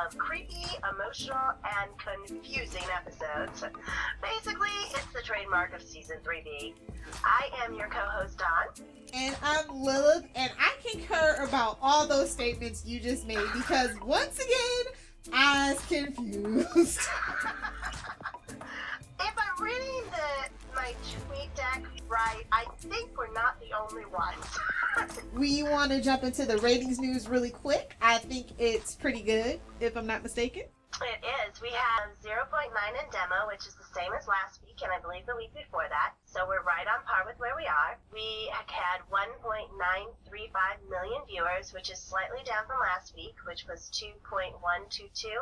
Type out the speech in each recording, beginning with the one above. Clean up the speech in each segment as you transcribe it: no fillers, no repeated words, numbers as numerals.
of creepy, emotional, and confusing episodes. Basically, it's the trademark of Season 3B. I am your co-host, Dawn. And I'm Lilith, and I concur about all those statements you just made because, once again, I was confused. If I'm reading my tweet deck right, I think we're not the only ones. We want to jump into the ratings news really quick. I think it's pretty good, if I'm not mistaken. It is. We have 0.9 in demo, which is the same as last week, and I believe the week before that. So we're right on par with where we are. We had 1.935 million viewers, which is slightly down from last week, which was 2.122.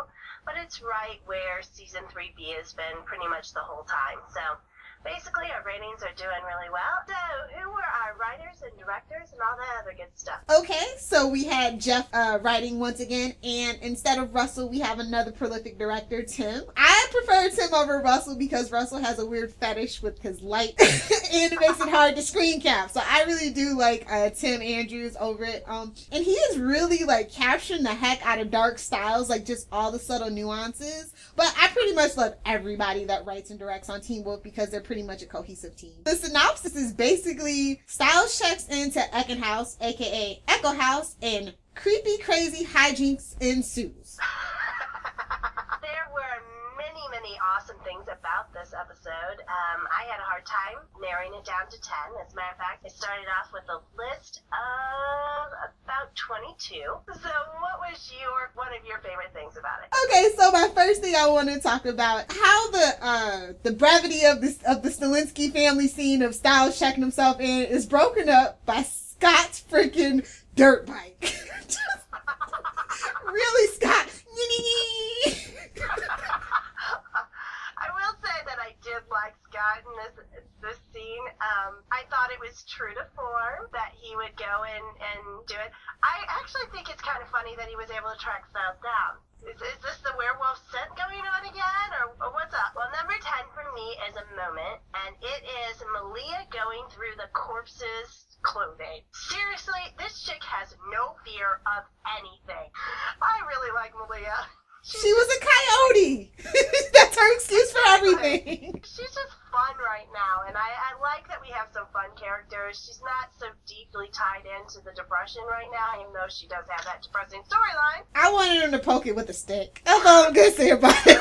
But it's right where Season 3B has been pretty much the whole time. So basically, our ratings are doing really well. So, who were our writers and directors and all that other good stuff? Okay, so we had Jeff writing once again, and instead of Russell, we have another prolific director, Tim. I prefer Tim over Russell because Russell has a weird fetish with his light, and it makes it hard to screen cap. So I really do like Tim Andrews over it. And he is really like capturing the heck out of dark styles, like just all the subtle nuances. But I pretty much love everybody that writes and directs on Teen Wolf because they're pretty much a cohesive team. The synopsis is basically Styles checks into Eckenhouse, aka Echo House, and creepy crazy hijinks ensues. There were many awesome things about this episode. I had a hard time narrowing it down to 10. As a matter of fact, it started off with a list of about 22. So what was one of your favorite things about it? Okay, so my first thing I want to talk about how the brevity of the Stilinski family scene of Styles checking himself in is broken up by Scott's freaking dirt bike. Really, Scott? I will say that I did like Scott in this scene. I thought it was true to form that he would go in and do it. I actually think it's kind of funny that he was able to track Styles down. Is this the werewolf scent going on again, or what's up? Well, number 10 for me is a moment, and it is Malia going through the corpse's clothing. Seriously, this chick has no fear of anything. I really like Malia. She was a coyote. That's her excuse for everything. She's just fun right now, and I like that we have some fun characters. She's not so deeply tied into the depression right now, even though she does have that depressing storyline. I wanted him to poke it with a stick. That's all I'm gonna say about it.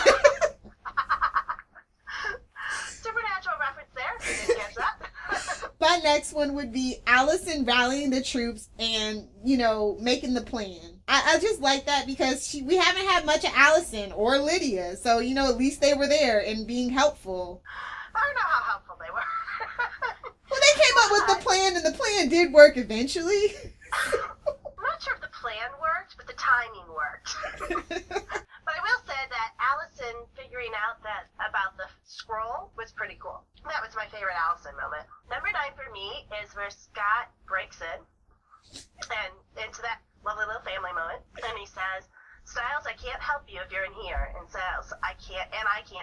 Supernatural reference there. You didn't catch that. My next one would be Allison rallying the troops and, making the plan. I just like that because we haven't had much of Allison or Lydia. So, at least they were there and being helpful. I don't know how helpful they were. Well, they came up with the plan and the plan did work eventually. I'm not sure if the plan worked, but the timing worked. But I will say that Allison figuring out that about the scroll was pretty cool. That was my favorite Allison moment. Number 9 for me is where Scott breaks in and into that lovely little family moment, and he says, Styles, I can't help you if you're in here, and Styles, I can't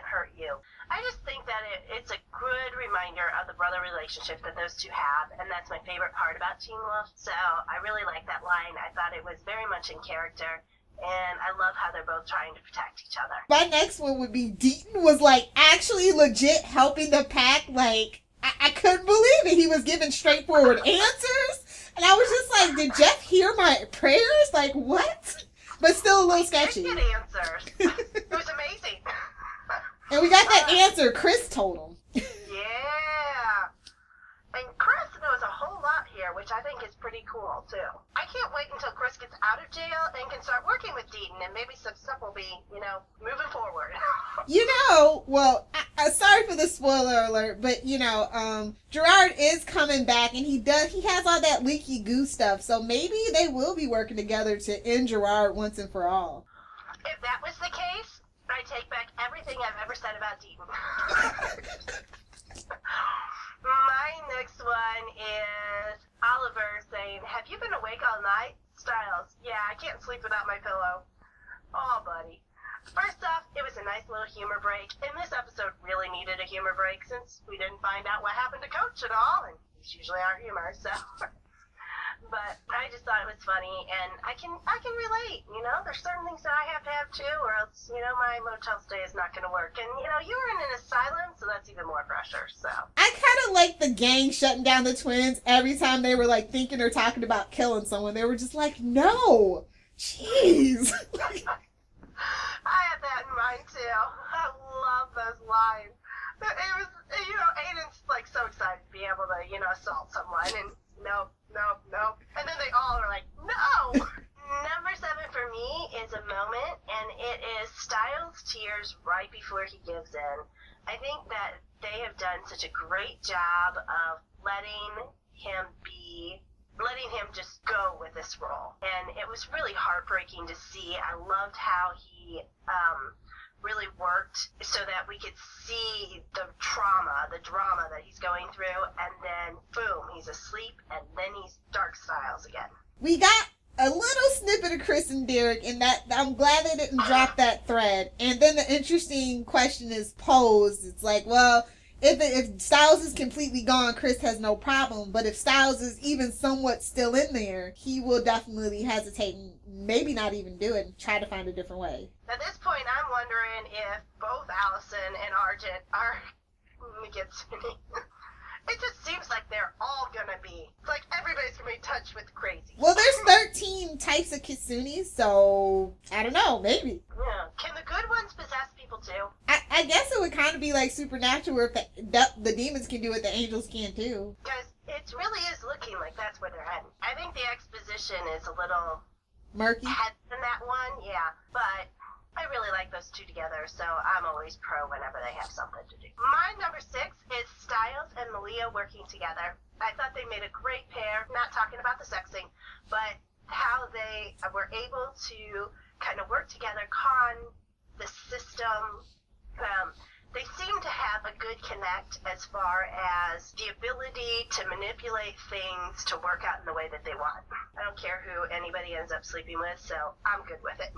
hurt you. I just think that it's a good reminder of the brother relationship that those two have, and that's my favorite part about Teen Wolf, so I really like that line. I thought it was very much in character, and I love how they're both trying to protect each other. My next one would be Deaton was actually legit helping the pack. I couldn't believe it. He was giving straightforward answers. And I was just like, did Jeff hear my prayers? What? But still a little sketchy. He did get answers. It was amazing. And we got that answer Chris told him. Yeah. And Chris knows a whole lot here, which I think is pretty cool, too. I can't wait until Chris gets out of jail and can start working with Deaton, and maybe some stuff will be, moving forward. Well, sorry for the spoiler alert, but, Gerard is coming back, and he has all that leaky goo stuff, so maybe they will be working together to end Gerard once and for all. If that was the case, I take back everything I've ever said about Deaton. My next one is Oliver saying, have you been awake all night? Styles, yeah, I can't sleep without my pillow. Oh, buddy. First off, it was a nice little humor break, and this episode really needed a humor break since we didn't find out what happened to Coach at all, and he's usually our humor, so. But I just thought it was funny, and I can relate. You know, there's certain things that I have to have too, or else my motel stay is not going to work. And you were in an asylum, so that's even more pressure. So I kind of like the gang shutting down the twins every time they were like thinking or talking about killing someone. They were just like, no, jeez. I had that in mind too. I love those lines. It was, Aiden's like so excited to be able to, assault someone, and nope. And then they all are like, no! Number 7 for me is a moment, and it is Styles' tears right before he gives in. I think that they have done such a great job of letting him just go with this role. And it was really heartbreaking to see. I loved how he really worked so that we could see the drama that he's going through, and then boom, he's asleep, and then he's Dark Styles again. We got a little snippet of Chris and Derek, and that I'm glad they didn't drop that thread. And then the interesting question is posed. It's like, well, if Styles is completely gone, Chris has no problem. But if Styles is even somewhat still in there, he will definitely hesitate and maybe not even do it and try to find a different way. At this point, I'm wondering if both Allison and Argent are Megitsuni. It just seems like they're all gonna be. It's like everybody's gonna be touched with crazy. Well, there's 13 types of Kitsunis, so I don't know, maybe. Yeah. Can the good ones possess people too? I guess it would kind of be like Supernatural, where if the demons can do it, the angels can too. Because it really is looking like that's where they're heading. I think the exposition is a little murky in that one, yeah. But I really like those two together, so I'm always pro whenever they have something to do. My number 6 is Styles and Malia working together. I thought they made a great pair, not talking about the sexing, but how they were able to kind of work together, con the system. They seem to have a good connect as far as the ability to manipulate things to work out in the way that they want. I don't care who anybody ends up sleeping with, so I'm good with it.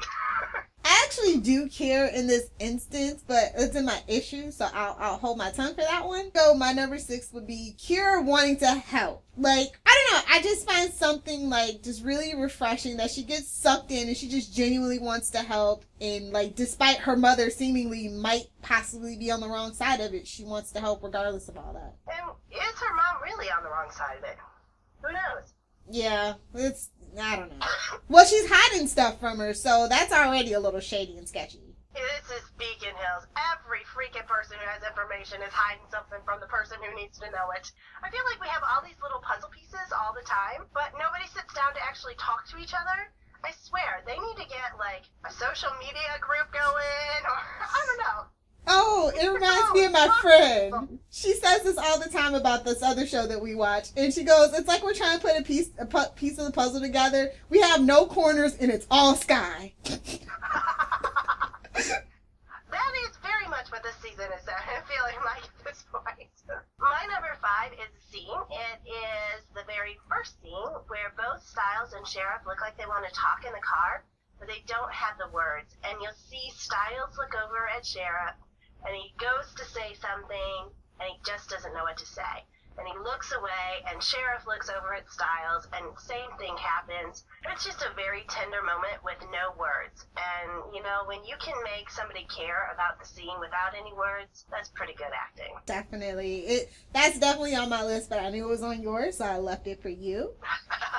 I actually do care in this instance, but it's in my issue, so I'll hold my tongue for that one. So my number 6 would be Kira wanting to help. Like, I don't know, I just find something like just really refreshing that she gets sucked in and she just genuinely wants to help, and like despite her mother seemingly might possibly be on the wrong side of it, she wants to help regardless of all that. And is her mom really on the wrong side of it? Who knows? Yeah, I don't know. Well, she's hiding stuff from her, so that's already a little shady and sketchy. This is Beacon Hills. Every freaking person who has information is hiding something from the person who needs to know it. I feel like we have all these little puzzle pieces all the time, but nobody sits down to actually talk to each other. I swear, they need to get, like, a social media group going, or, I don't know. Oh, it reminds me of my friend. She says this all the time about this other show that we watch. And she goes, it's like we're trying to put a piece of the puzzle together. We have no corners and it's all sky. That is very much what this season is feeling like at this point. My number 5 is a scene. It is the very first scene where both Styles and Sheriff look like they want to talk in the car, but they don't have the words. And you'll see Styles look over at Sheriff, and he goes to say something, and he just doesn't know what to say. And he looks away, and Sheriff looks over at Styles, and same thing happens. It's just a very tender moment with no words. And, when you can make somebody care about the scene without any words, that's pretty good acting. Definitely. That's definitely on my list, but I knew it was on yours, so I left it for you.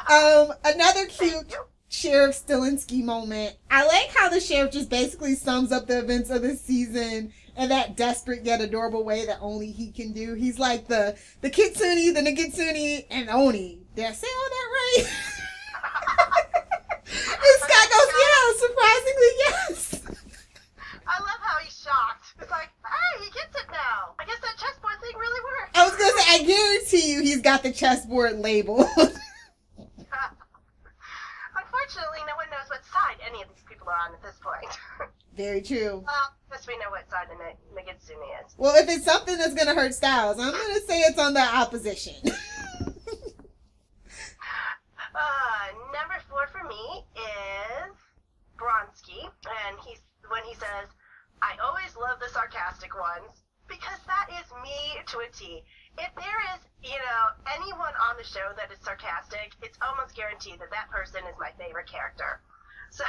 Another cute Sheriff Stilinski moment. I like how the sheriff just basically sums up the events of the season in that desperate yet adorable way that only he can do. He's like the Kitsune, the Nagitsune, and Oni. Did I say all that right? And Scott goes, yeah, surprisingly, yes. I love how he's shocked. It's like, hey, he gets it now. I guess that chessboard thing really worked. I was going to say, I guarantee you he's got the chessboard label. Unfortunately, no one knows what side any of these people are on at this point. Very true. Well, guess we know what side the Nagitsune is. Well, if it's something that's going to hurt Styles, I'm going to say it's on the opposition. Number 4 for me is Bronsky, and when he says, I always love the sarcastic ones, because that is me to a T. If there is, anyone on the show that is sarcastic, it's almost guaranteed that that person is my favorite character. So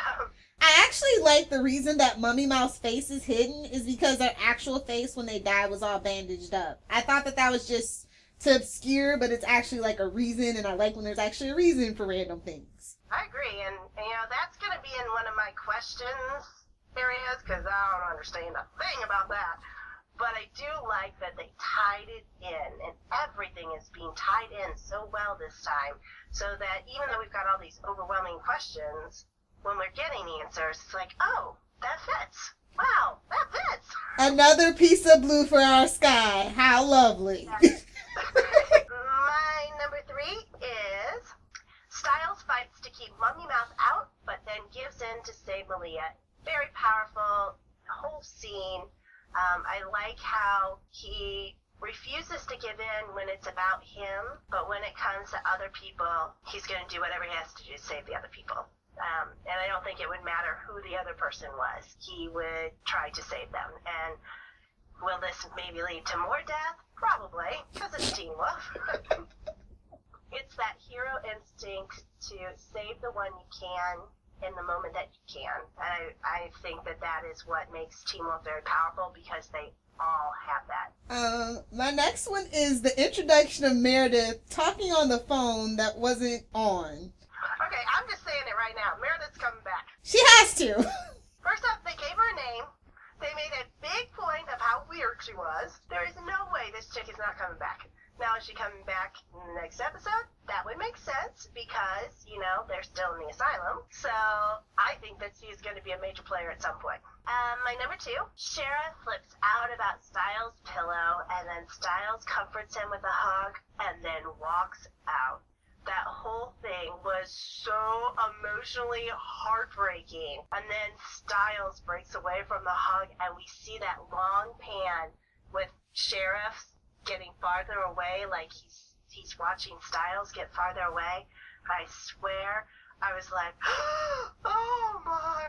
I actually like the reason that Mummy Mouth's face is hidden is because their actual face when they died was all bandaged up. I thought that was just to obscure, but it's actually like a reason, and I like when there's actually a reason for random things. I agree, and that's going to be in one of my questions areas, because I don't understand a thing about that. But I do like that they tied it in, and everything is being tied in so well this time, so that even though we've got all these overwhelming questions, when we're getting answers, it's like, oh, that fits. Wow, that fits. Another piece of blue for our sky. How lovely. Yes. My number 3 is Styles fights to keep Mummy Mouth out, but then gives in to save Malia. Very powerful whole scene. I like how he refuses to give in when it's about him, but when it comes to other people, he's going to do whatever he has to do to save the other people. And I don't think it would matter who the other person was. He would try to save them. And will this maybe lead to more death? Probably, because it's Teen Wolf. It's that hero instinct to save the one you can in the moment that you can. And I think that is what makes Teen Wolf very powerful, because they all have that. My next one is the introduction of Meredith talking on the phone that wasn't on. Okay, I'm just saying it right now. Meredith's coming back. She has to. First off, they gave her a name. They made a big point of how weird she was. There is no way this chick is not coming back. Now, is she coming back in the next episode? That would make sense because, they're still in the asylum. So I think that she's going to be a major player at some point. My number 2, Shara flips out about Styles' pillow, and then Styles comforts him with a hug and then walks out. That whole thing was so emotionally heartbreaking. And then Styles breaks away from the hug, and we see that long pan with Sheriff getting farther away, like he's watching Styles get farther away. I swear, I was like, oh my,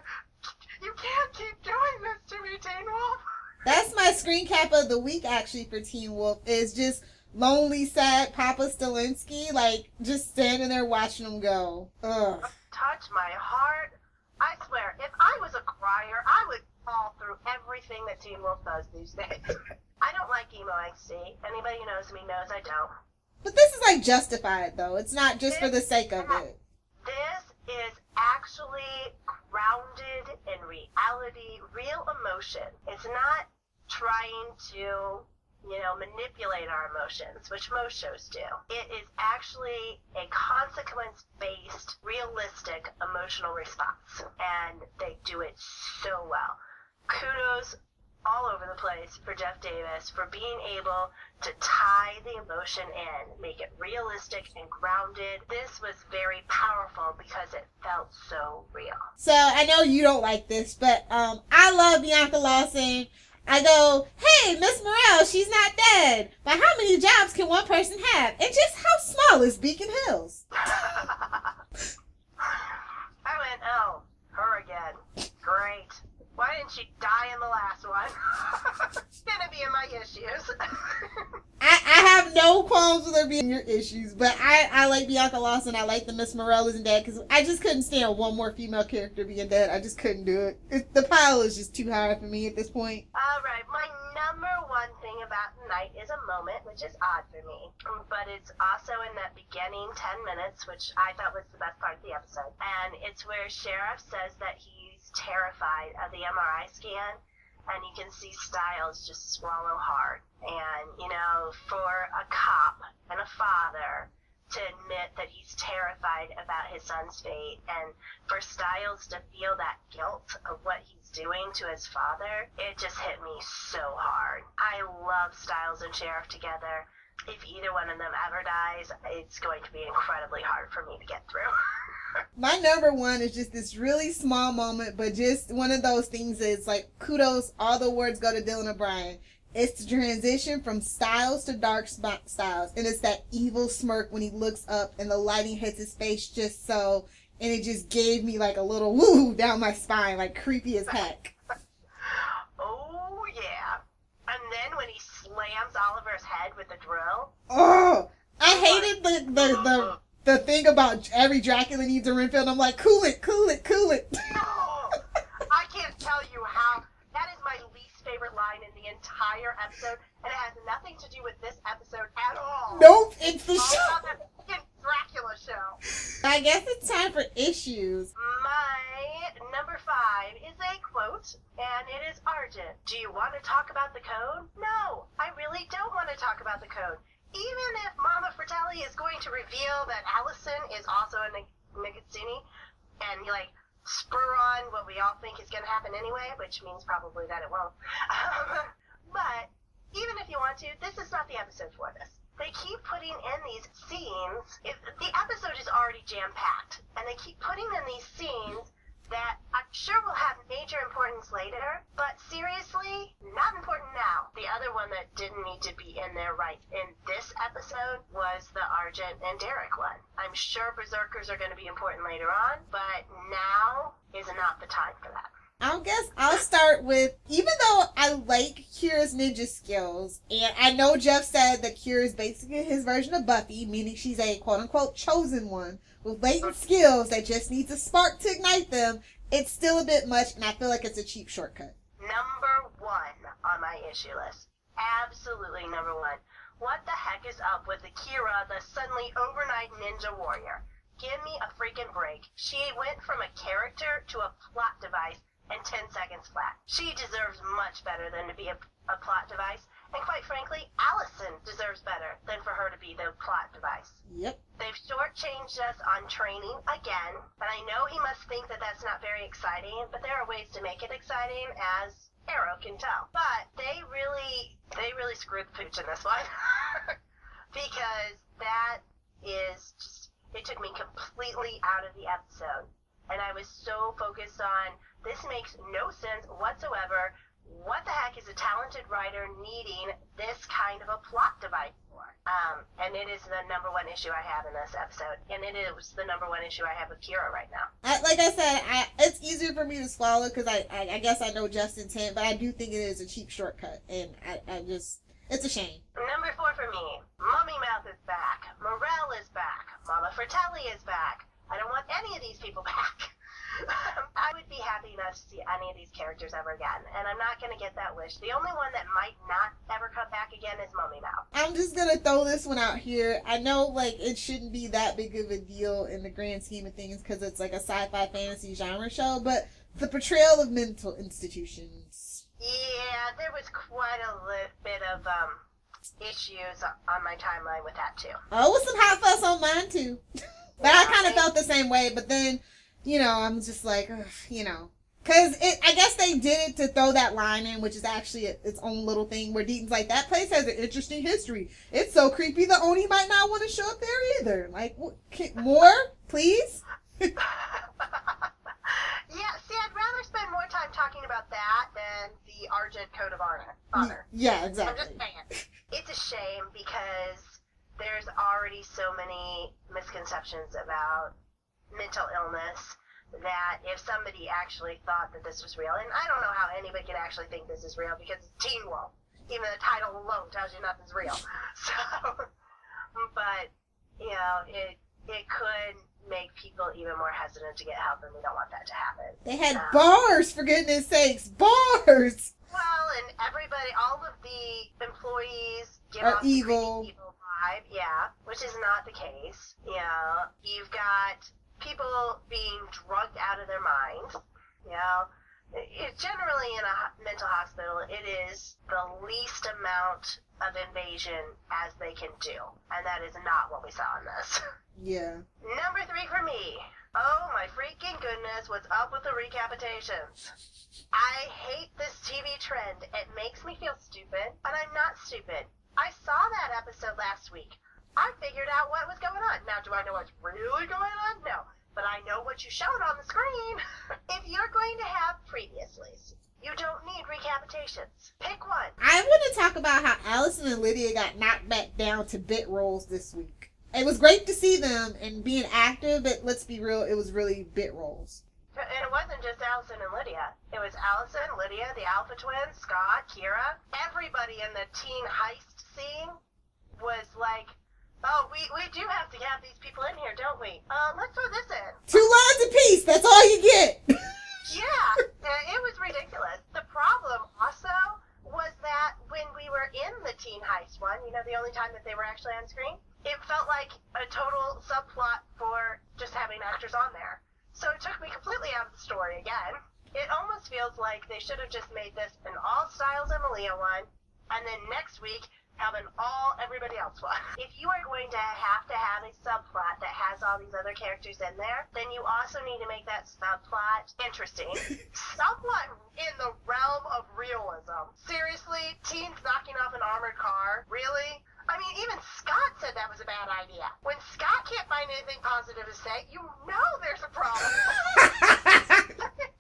you can't keep doing this to me, Teen Wolf. That's my screen cap of the week, actually, for Teen Wolf, is just lonely, sad Papa Stilinski, like, just standing there watching him go. Ugh. Touch my heart. I swear, if I was a crier, I would fall through everything that Teen Wolf does these days. I don't like emo XC. Anybody who knows me knows I don't. But this is, like, justified, though. It's not just for the sake of it. This is actually grounded in reality, real emotion. It's not trying to manipulate our emotions, which most shows do. It is actually a consequence-based, realistic emotional response, and they do it so well. Kudos all over the place for Jeff Davis for being able to tie the emotion in, make it realistic and grounded. This was very powerful because it felt so real. So, I know you don't like this, but I love Bianca Lawson. I go, hey, Miss Morrell, she's not dead. But how many jobs can one person have? And just how small is Beacon Hills? I went, oh, her again. Great. Why didn't she die in the last one? It's gonna be in my issues. I have no qualms with her being your issues, but I like Bianca Lawson. I like the Miss Morrell isn't dead, because I just couldn't stand one more female character being dead. I just couldn't do it. The pile is just too high for me at this point. Alright, my number 1 thing about the night is a moment, which is odd for me, but it's also in that beginning 10 minutes, which I thought was the best part of the episode. And it's where Sheriff says that he's terrified of the MRI scan, and you can see Styles just swallow hard. And, for a cop and a father to admit that he's terrified about his son's fate, and for Styles to feel that guilt of what he's doing to his father, it just hit me so hard. I love Styles and Sheriff together. If either one of them ever dies, it's going to be incredibly hard for me to get through. My number 1 is just this really small moment, but just one of those things that's like, kudos, all the words go to Dylan O'Brien. It's the transition from Styles to Dark Styles, and it's that evil smirk when he looks up and the lighting hits his face just so, and it just gave me like a little woo down my spine, like creepy as heck. Oh, yeah. And then when he slams Oliver's head with the drill. Oh, I hated the thing about every Dracula needs a Renfield. I'm like, cool it. Oh, I can't tell you how. That is my least favorite line in the entire episode, and it has nothing to do with this episode at all. Nope, it's the all show. about that fucking Dracula show. I guess it's time for issues. My number 5 is a quote, and it is Argent. Do you want to talk about the code? No, I really don't want to talk about the code. Even if Mama Fratelli is going to reveal that Allison is also a Nicozzini, and spur on what we all think is going to happen anyway, which means probably that it won't. But even if you want to, this is not the episode for this. They keep putting in these scenes. The episode is already jam-packed, and they keep putting in these scenes that I'm sure will have major importance later, but seriously, not important now. The other one that didn't need to be in there right in this episode was the Argent and Derek one. I'm sure Berserkers are going to be important later on, but now is not the time for that. I guess I'll start with, even though I like Kira's ninja skills, and I know Jeff said that Kira is basically his version of Buffy, meaning she's a quote-unquote chosen one, with latent skills that just needs a spark to ignite them, it's still a bit much, and I feel like it's a cheap shortcut. Number 1 on my issue list. Absolutely number 1. What the heck is up with the Kira, the suddenly overnight ninja warrior? Give me a freaking break. She went from a character to a plot device in 10 seconds flat. She deserves much better than to be a plot device. And quite frankly, Allison deserves better than for her to be the plot device. Yep. They've shortchanged us on training again, and I know he must think that that's not very exciting, but there are ways to make it exciting, as Arrow can tell. But they really screwed the pooch in this one. Because that is just, it took me completely out of the episode. And I was so focused on, this makes no sense whatsoever. What the heck is a talented writer needing this kind of a plot device for? And it is the number 1 issue I have in this episode. And it is the number 1 issue I have with Kira right now. Like I said, it's easier for me to swallow because I guess I know Jeff's intent, but I do think it is a cheap shortcut. And I just, it's a shame. Number 4 for me, Mummy Mouth is back. Morel is back. Mama Fratelli is back. I don't want any of these people back. I would be happy not to see any of these characters ever again, and I'm not going to get that wish. The only one that might not ever come back again is Mummy Mouth. I'm just going to throw this one out here. I know, it shouldn't be that big of a deal in the grand scheme of things because it's like a sci-fi fantasy genre show, but the portrayal of mental institutions. Yeah, there was quite a bit of issues on my timeline with that, too. Oh, with some hot fuss on mine, too. But I kind of felt the same way, but then, I'm just like, because I guess they did it to throw that line in, which is actually its own little thing, where Deaton's like, that place has an interesting history. It's so creepy the Oni might not want to show up there either. Like, more, please? Yeah, see, I'd rather spend more time talking about that than the Argent Code of Honor. Yeah, exactly. I'm just saying. It's a shame because there's already so many misconceptions about mental illness that if somebody actually thought that this was real, and I don't know how anybody could actually think this is real because it's Teen Wolf. Even the title alone tells you nothing's real. So, but, it could make people even more hesitant to get help, and we don't want that to happen. They had bars, for goodness sakes, bars! Well, and everybody, all of the employees give are off evil. The evil vibe, yeah, which is not the case. You've got people being drugged out of their minds. Generally in a mental hospital, it is the least amount of invasion as they can do, and that is not what we saw in this. Yeah. Number 3 for me. Oh my freaking goodness, what's up with the recapitations? I hate this TV trend. It makes me feel stupid, but I'm not stupid. I saw that episode last week. I figured out what was going on. Now, do I know what's really going on? No. But I know what you showed on the screen. If you're going to have previously, you don't need recapitations. Pick one. I want to talk about how Allison and Lydia got knocked back down to bit roles this week. It was great to see them and being active, but let's be real, it was really bit roles. And it wasn't wasn't just Allison and Lydia. It was Allison, Lydia, the Alpha Twins, Scott, Kira. Everybody in the teen heist scene was like, oh, we do have to have these people in here, don't we? Let's throw this in. 2 lines apiece. That's all you get. Yeah, it was ridiculous. The problem also was that when we were in the teen heist one, you know, the only time that they were actually on screen, it felt like a total subplot for just having actors on there. So it took me completely out of the story again. It almost feels like they should have just made this an all Styles and Malia one, and then next week have an all everybody else one. If you are going to have a subplot that has all these other characters in there, then you also need to make that subplot interesting. Subplot in the realm of realism. Seriously, teens knocking off an armored car? Really? I mean, even Scott said that was a bad idea. When Scott can't find anything positive to say, you know there's a problem.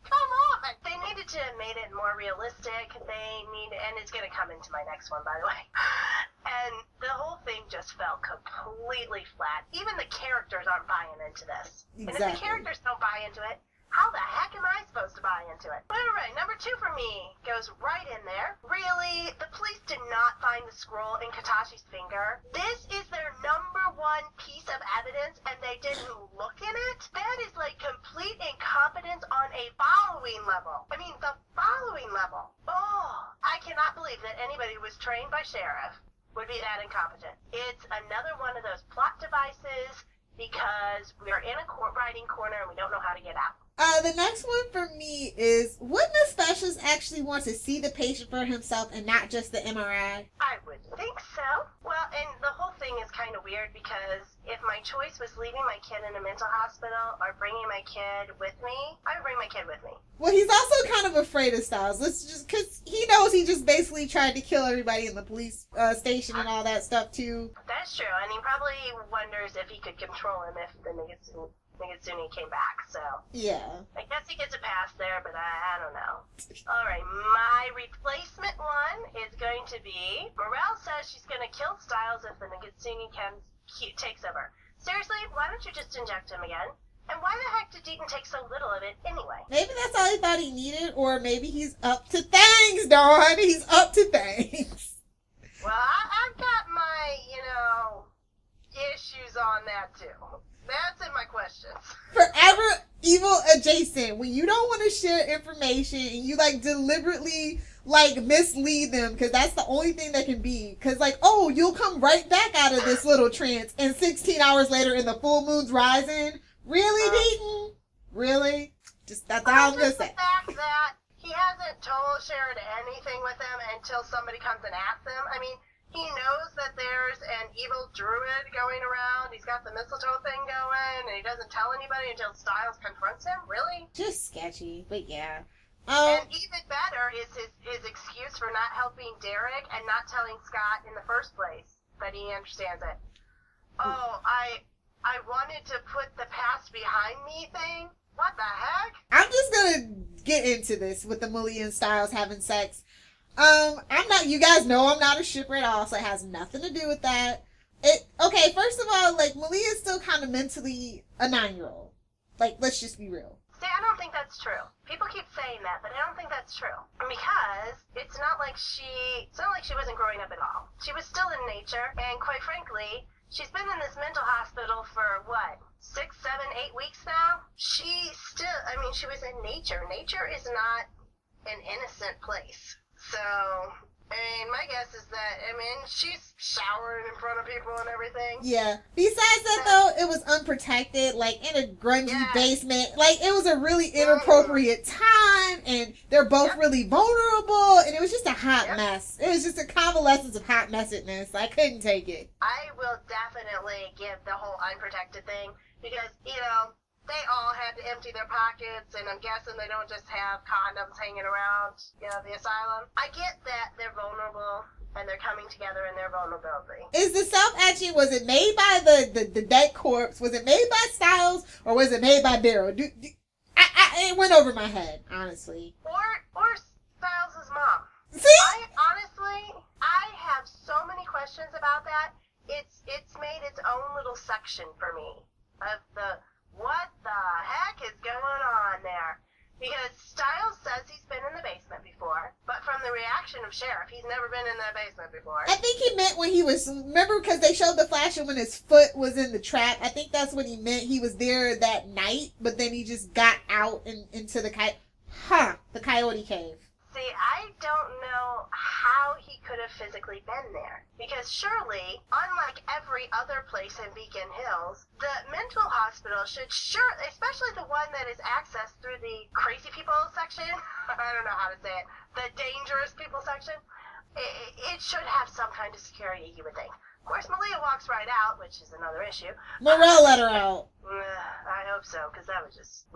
Come on. They needed to have made it more realistic. And it's going to come into my next one, by the way. And the whole thing just felt completely flat. Even the characters aren't buying into this. Exactly. And if the characters don't buy into it, how the heck am I supposed to buy into it? But alright, number 2 for me goes right in there. Really, the police did not find the scroll in Katashi's finger. This is their number 1 piece of evidence, and they didn't look in it? That is like complete incompetence on a following level. I mean, the following level. Oh, I cannot believe that anybody who was trained by Sheriff would be that incompetent. It's another one of those plot devices because we are in a writing corner and we don't know how to get out. The next one for me is, wouldn't the specialist actually want to see the patient for himself and not just the MRI? I would think so. Well, and the whole thing is kind of weird because if my choice was leaving my kid in a mental hospital or bringing my kid with me, I would bring my kid with me. Well, he's also kind of afraid of Styles. Because he knows he just basically tried to kill everybody in the police station and all that stuff, too. That's true, and he probably wonders if he could control him if the Nagatsuni came back, so. Yeah. I guess he gets a pass there, but I don't know. Alright, my replacement one is going to be, Morel says she's going to kill Styles if the Nagatsuni takes over. Seriously, why don't you just inject him again? And why the heck did Deaton take so little of it anyway? Maybe that's all he thought he needed, or maybe he's up to things, Dawn. He's up to things. Well, I've got my, issues on that too. That's in my questions. Forever evil adjacent. When you don't want to share information and you deliberately mislead them, because that's the only thing that can be. Because you'll come right back out of this little trance and 16 hours later and the full moon's rising. Really, Deaton? Really? That's all I'm going to say. The fact that he hasn't shared anything with them until somebody comes and asks him. I mean, he knows that there's an evil druid going around. He's got the mistletoe thing going, and he doesn't tell anybody until Styles confronts him. Really? Just sketchy, but yeah. And even better is his excuse for not helping Derek and not telling Scott in the first place that he understands it. Oh, I wanted to put the past behind me thing? What the heck? I'm just gonna get into this with the Malia and Styles having sex. You guys know I'm not a shipper at all, so it has nothing to do with that. Okay, first of all, Malia's still kind of mentally a 9-year-old. Let's just be real. See, I don't think that's true. People keep saying that, but I don't think that's true. Because it's not like she wasn't growing up at all. She was still in nature, and quite frankly, she's been in this mental hospital for, 6, 7, 8 weeks now? She was in nature. Nature is not an innocent place. So, my guess is that, she's showering in front of people and everything. Yeah. Besides that, though, it was unprotected, in a grungy basement. It was a really inappropriate time, and they're both really vulnerable, and it was just a hot mess. It was just a convalescence of hot messedness. I couldn't take it. I will definitely give the whole unprotected thing, because, they all had to empty their pockets, and I'm guessing they don't just have condoms hanging around, the asylum. I get that they're vulnerable, and they're coming together in their vulnerability. Is the self-etching, was it made by the dead corpse? Was it made by Styles, or was it made by Daryl? It went over my head, honestly. Or Styles' mom. See? I have so many questions about that. It's made its own little section for me of what the heck is going on there? Because Styles says he's been in the basement before, but from the reaction of Sheriff, he's never been in that basement before. I think he meant when he was, remember, because they showed the flash of when his foot was in the trap. I think that's what he meant. He was there that night, but then he just got out into the coyote cave. See, I don't know how he could have physically been there. Because surely, unlike every other place in Beacon Hills, the mental hospital should especially the one that is accessed through the crazy people section, I don't know how to say it, the dangerous people section, it should have some kind of security, you would think. Of course, Malia walks right out, which is another issue. Morel let her out. I hope so, because that was just...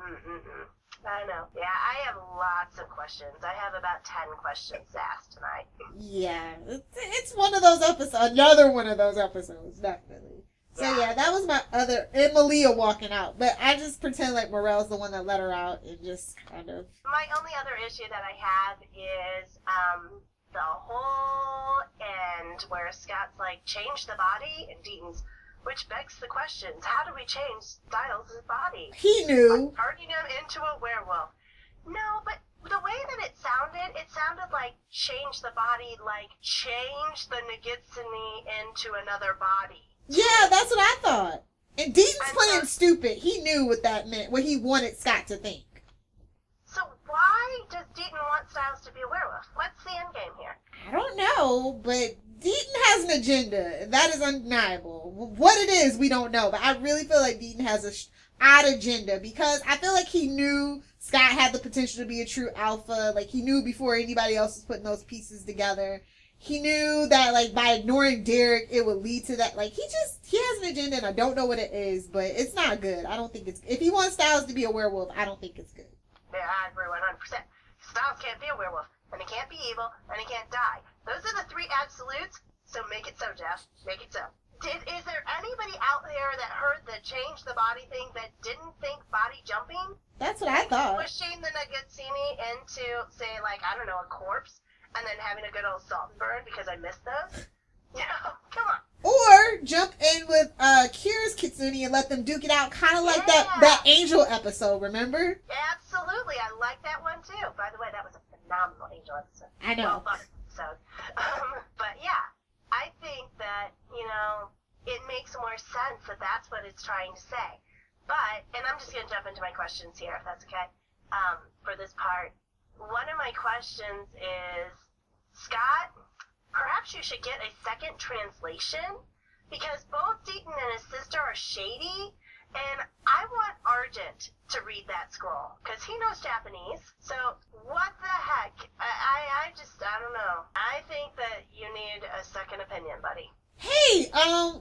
I don't know. Yeah, I have lots of questions. I have about 10 questions asked tonight. Yeah, it's one of those episodes. Another one of those episodes, definitely. So yeah, that was my other... And Malia walking out. But I just pretend like Morel's the one that let her out and just kind of... My only other issue that I have is the whole end where Scott's like, change the body, and Deaton's... Which begs the questions, how do we change Styles' body? He knew. Turning him into a werewolf. No, but the way that it sounded like change the body, like change the Nagitsune into another body. Yeah, that's what I thought. And Deaton's playing stupid. He knew what that meant, what he wanted Scott to think. So why does Deaton want Styles to be a werewolf? What's the end game here? I don't know, but Deaton has an agenda. That is undeniable. What it is, we don't know. But I really feel like Deaton has an odd agenda because I feel like he knew Scott had the potential to be a true alpha. Like, he knew before anybody else was putting those pieces together. He knew that, like, by ignoring Derek, it would lead to that. Like, he has an agenda, and I don't know what it is, but it's not good. I don't think it's... If he wants Styles to be a werewolf, I don't think it's good. Yeah, I agree 100%. Styles can't be a werewolf, and he can't be evil, and he can't die. Those are the three absolutes, so make it so, Jeff. Make it so. Is there anybody out there that heard the change the body thing that didn't think body jumping? That's what I thought. Pushing the Nagitsune into, say, like, I don't know, a corpse, and then having a good old salt and burn because I missed those? Yeah, come on. Or jump in with Kira's Kitsune and let them duke it out, kind of like that Angel episode, remember? Absolutely, I like that one too. By the way, that was a phenomenal Angel episode. I know. Well, episode. But yeah, I think that, it makes more sense that that's what it's trying to say. But, and I'm just going to jump into my questions here, if that's okay, for this part. One of my questions is, Scott, perhaps you should get a second translation, because both Deaton and his sister are shady, and I want Argent to read that scroll, because he knows Japanese, so what the heck? I don't know. I think that you need a second opinion, buddy. Hey,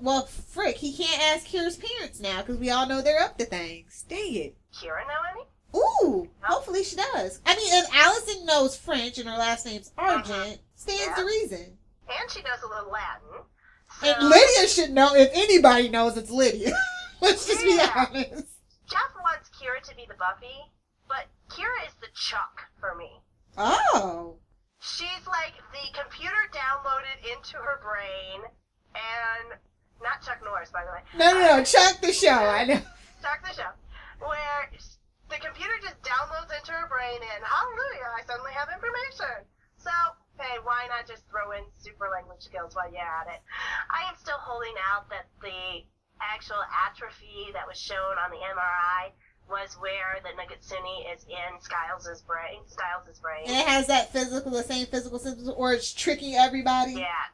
well, frick, he can't ask Kira's parents now, because we all know they're up to things. Dang it. Kira know any? Ooh, hopefully she does. I mean, if Allison knows French and her last name's Argent, stands to reason. And she knows a little Latin. So... And Lydia should know. If anybody knows, it's Lydia. Let's just be honest. Jeff wants Kira to be the Buffy, but Kira is the Chuck for me. Oh. She's like the computer downloaded into her brain, and not Chuck Norris, by the way. No, Chuck the show. I know. Chuck the show, where the computer just downloads into her brain, and hallelujah, I suddenly have information. So, hey, why not just throw in super language skills while you're at it? I am still holding out that the actual atrophy that was shown on the MRI was where the Nagitsune is in Styles' brain. And it has that the same physical symptoms, or it's tricking everybody? Yes.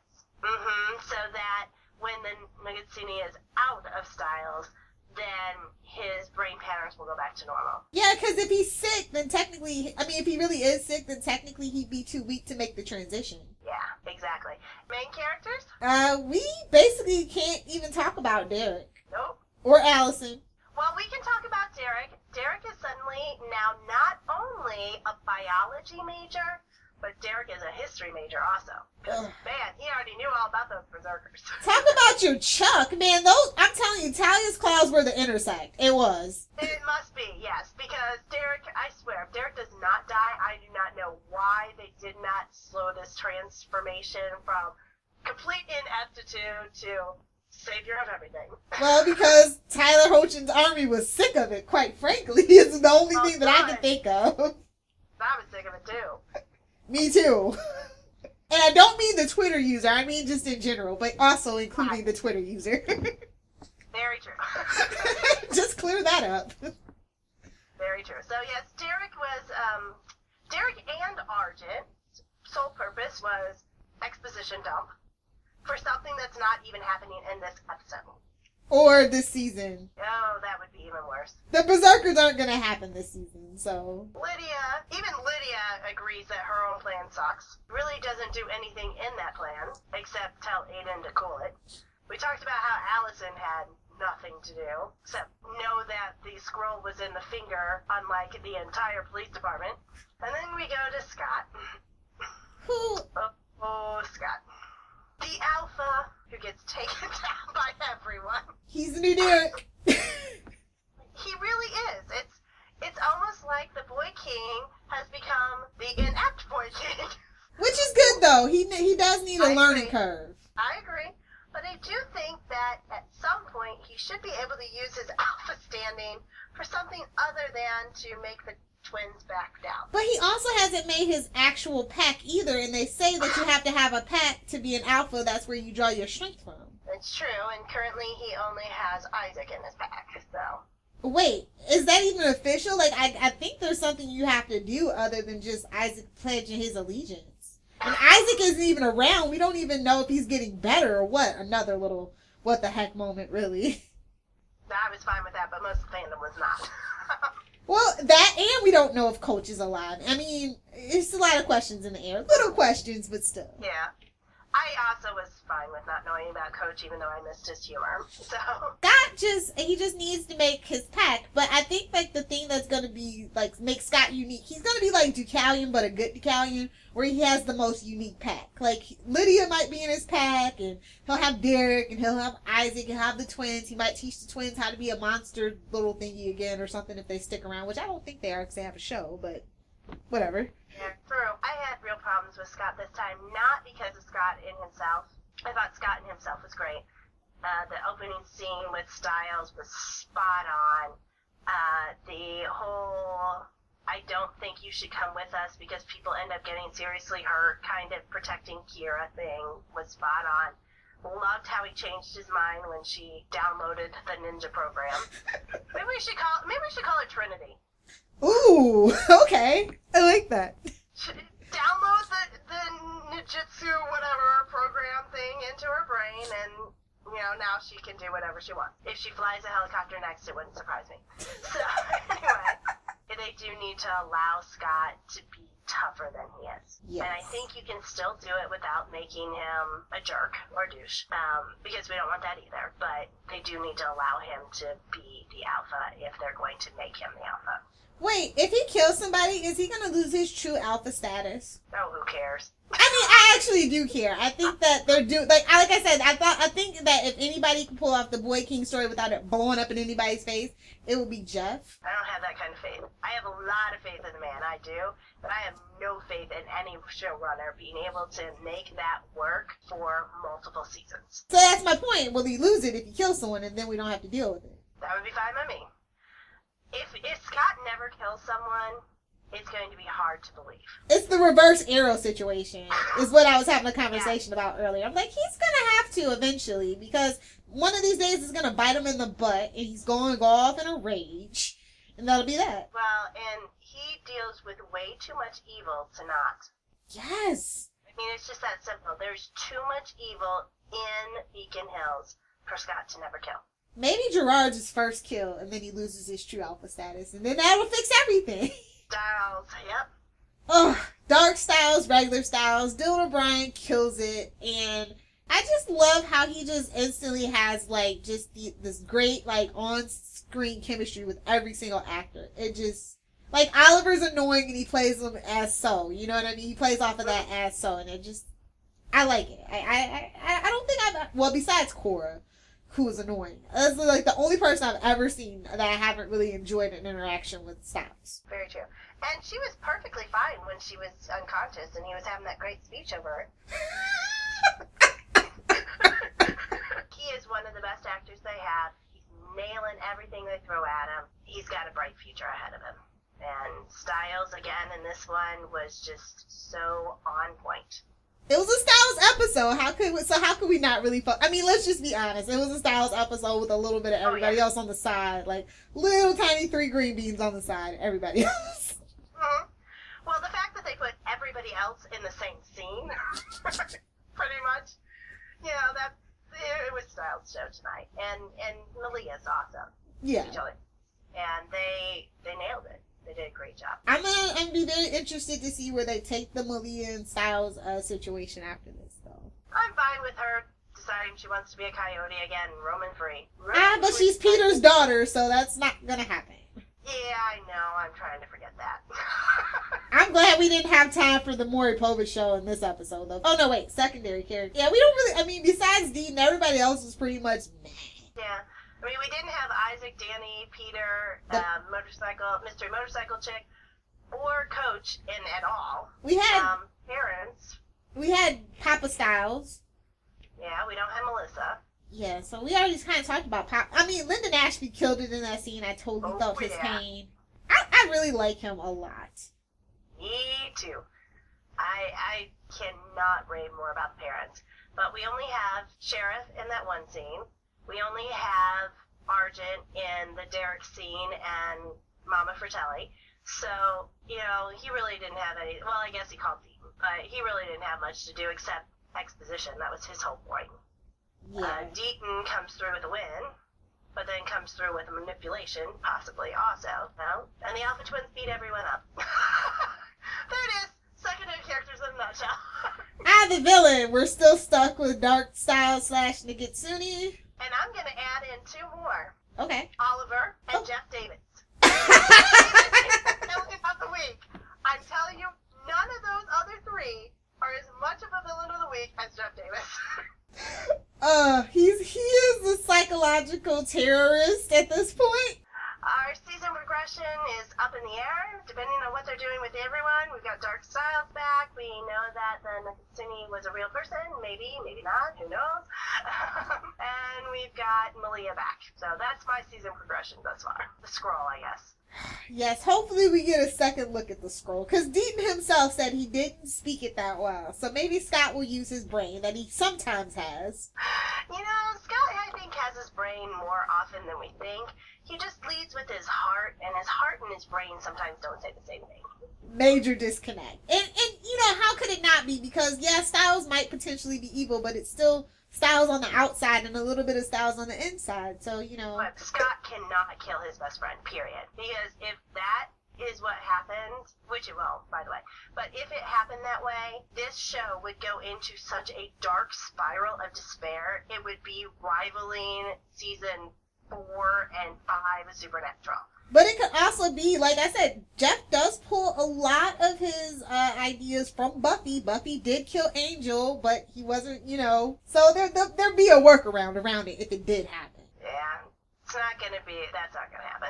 So that when the Nagitsune is out of Styles, then his brain patterns will go back to normal. Yeah, because if he's sick, then technically, if he really is sick, then technically he'd be too weak to make the transition. Yeah, exactly. Main characters? We basically can't even talk about Derek. Nope. Or Allison. Well, we can talk about Derek. Derek is suddenly now not only a biology major, but Derek is a history major also. Because, man, he already knew all about those berserkers. Talk about your Chuck, man. I'm telling you, Talia's clouds were the intersect. It was. It must be, yes. Because Derek, I swear, if Derek does not die, I do not know why they did not slow this transformation from complete ineptitude to savior of everything. Well, because Tyler Hoechling's army was sick of it, quite frankly. It's the only thing that I can think of. I was sick of it too. Me too. And I don't mean the Twitter user, I mean just in general, but also including the Twitter user. Very true. Just clear that up. Very true. So yes, Derek and Argent's sole purpose was exposition dump for something that's not even happening in this episode. Or this season. Oh, that would be even worse. The Berserkers aren't going to happen this season, so... Even Lydia agrees that her own plan sucks. Really doesn't do anything in that plan, except tell Aiden to cool it. We talked about how Allison had nothing to do, except know that the scroll was in the finger, unlike the entire police department. And then we go to Scott. Who? Oh, Scott. The alpha who gets taken down by everyone. He's the new Derek. He really is. It's almost like the Boy King has become the inept Boy King. Which is good, though. He does need a learning curve. I agree. But I do think that at some point he should be able to use his alpha standing for something other than to make the twins back down. But he also hasn't made his actual pack either, and they say that you have to have a pack to be an alpha. That's where you draw your strength from. It's true, and currently he only has Isaac in his pack, so... Wait, is that even official? Like, I think there's something you have to do other than just Isaac pledging his allegiance. And Isaac isn't even around. We don't even know if he's getting better or what. Another little what the heck moment, really. I was fine with that, but most of the fandom was not. Well, that, and we don't know if Coach is alive. I mean, it's a lot of questions in the air. Little questions, but still. Yeah. I also was fine with not knowing about Coach, even though I missed his humor. So Scott he just needs to make his pack. But I think, like, the thing that's going to be, like, make Scott unique, he's going to be like Deucalion, but a good Deucalion, where he has the most unique pack. Like, Lydia might be in his pack, and he'll have Derek, and he'll have Isaac, and have the twins. He might teach the twins how to be a monster little thingy again or something if they stick around, which I don't think they are because they have a show, but whatever. yeah, true. I had real problems with Scott this time, not because of Scott in himself. I thought Scott in himself was great. The opening scene with Styles was spot on. The whole I don't think you should come with us because people end up getting seriously hurt kind of protecting Kira thing was spot on. Loved how he changed his mind when she downloaded the ninja program. Maybe we should call it Trinity. Ooh, okay. I like that. Download the ninjutsu whatever program thing into her brain, and now she can do whatever she wants. If she flies a helicopter next, it wouldn't surprise me. So anyway, they do need to allow Scott to be tougher than he is. Yes. And I think you can still do it without making him a jerk or douche, because we don't want that either. But they do need to allow him to be the alpha if they're going to make him the alpha. Wait, if he kills somebody, is he going to lose his true alpha status? Oh, who cares? I mean, I actually do care. I think that they're like I said, I think that if anybody can pull off the Boy King story without it blowing up in anybody's face, it would be Jeff. I don't have that kind of faith. I have a lot of faith in the man, I do, but I have no faith in any showrunner being able to make that work for multiple seasons. So that's my point. Will he lose it if he kills someone, and then we don't have to deal with it? That would be fine by me. If Scott never kills someone, it's going to be hard to believe. It's the reverse Arrow situation, is what I was having a conversation about earlier. I'm like, he's going to have to eventually, because one of these days it's going to bite him in the butt, and he's going to go off in a rage, and that'll be that. Well, and he deals with way too much evil to not. Yes. I mean, it's just that simple. There's too much evil in Beacon Hills for Scott to never kill. Maybe Gerard's his first kill, and then he loses his true alpha status, and then that'll fix everything. Styles, yep. Ugh, Dark Styles, regular Styles, Dylan O'Brien kills it, and I just love how he just instantly has, like, just this great, like, on-screen chemistry with every single actor. It just, like, Oliver's annoying and he plays him as so, you know what I mean? He plays off of that as so, and it just, I like it. I don't think well, besides Cora, who was annoying. That's, like, the only person I've ever seen that I haven't really enjoyed an interaction with Styles. Very true. And she was perfectly fine when she was unconscious and he was having that great speech over her. He is one of the everything they throw at him, he's got a bright future ahead of him. And Styles, again, in this one, was just so on point. It was a Styles episode. How could we not really I mean, let's just be honest. It was a Styles episode with a little bit of everybody else on the side. Like, little tiny 3 green beans on the side. Everybody else. Mm-hmm. Well, the fact that they put everybody else in the same scene, pretty much, you know, it was Styles' show tonight. And Malia's awesome. Yeah. And they nailed it. They did a great job. I'm gonna be very interested to see where they take the Malia and Styles situation after this, though. I'm fine with her deciding she wants to be a coyote again, roaming free. But she's Peter's daughter, so that's not gonna happen. Yeah, I know. I'm trying to forget that. I'm glad we didn't have time for the Maury Povich show in this episode, though. Oh, no, wait. Secondary character. Yeah, we don't really... I mean, besides Dean, everybody else was pretty much meh. Yeah. I mean, we didn't have Isaac, Danny, Peter, Mystery Motorcycle Chick, or Coach in at all. We had... parents. We had Papa Styles. Yeah, we don't have Melissa. Yeah, so we already kind of talked about Pop. I mean, Lyndon Ashby killed it in that scene. I totally felt his pain. I really like him a lot. Me too. I cannot rave more about the parents. But we only have Sheriff in that one scene. We only have Argent in the Derek scene and Mama Fratelli. So, you know, he really didn't have any... Well, I guess he called Deaton. But he really didn't have much to do except exposition. That was his whole point. Yeah. Deaton comes through with a win, but then comes through with a manipulation, possibly also. No? And the Alpha Twins beat everyone up. There it is. Secondary characters in a nutshell. The villain. We're still stuck with Dark Styles / Nagatsune. And I'm going to add in 2 more. Okay. Oliver and Jeff Davis. Villain of the week. I'm telling you, none of those other 3 are as much of a villain of the week as Jeff Davis. He is a psychological terrorist at this point. Our season progression is up in the air, depending on what they're doing with everyone. We've got Dark Styles back. We know that the Nagatsune was a real person. Maybe, maybe not. Who knows? And we've got Malia back. So that's my season progression thus far. The scroll, I guess. Yes, hopefully we get a second look at the scroll. Because Deaton himself said he didn't speak it that well. So maybe Scott will use his brain that he sometimes has. You know, Scott, I think, has his brain more often than we think. He just leads with his heart, and his heart and his brain sometimes don't say the same thing. Major disconnect. And you know, how could it not be? Because, yeah, Styles might potentially be evil, but it's still Styles on the outside and a little bit of Styles on the inside. So, you know. But Scott cannot kill his best friend, period. Because if that is what happened, which it won't, by the way, but if it happened that way, this show would go into such a dark spiral of despair, it would be rivaling season 4 and 5 of Supernatural. But it could also be, like I said, Jeff does pull a lot of his ideas from Buffy. Buffy did kill Angel, but he wasn't, you know. So there'd be a workaround around it if it did happen. Yeah, that's not gonna happen.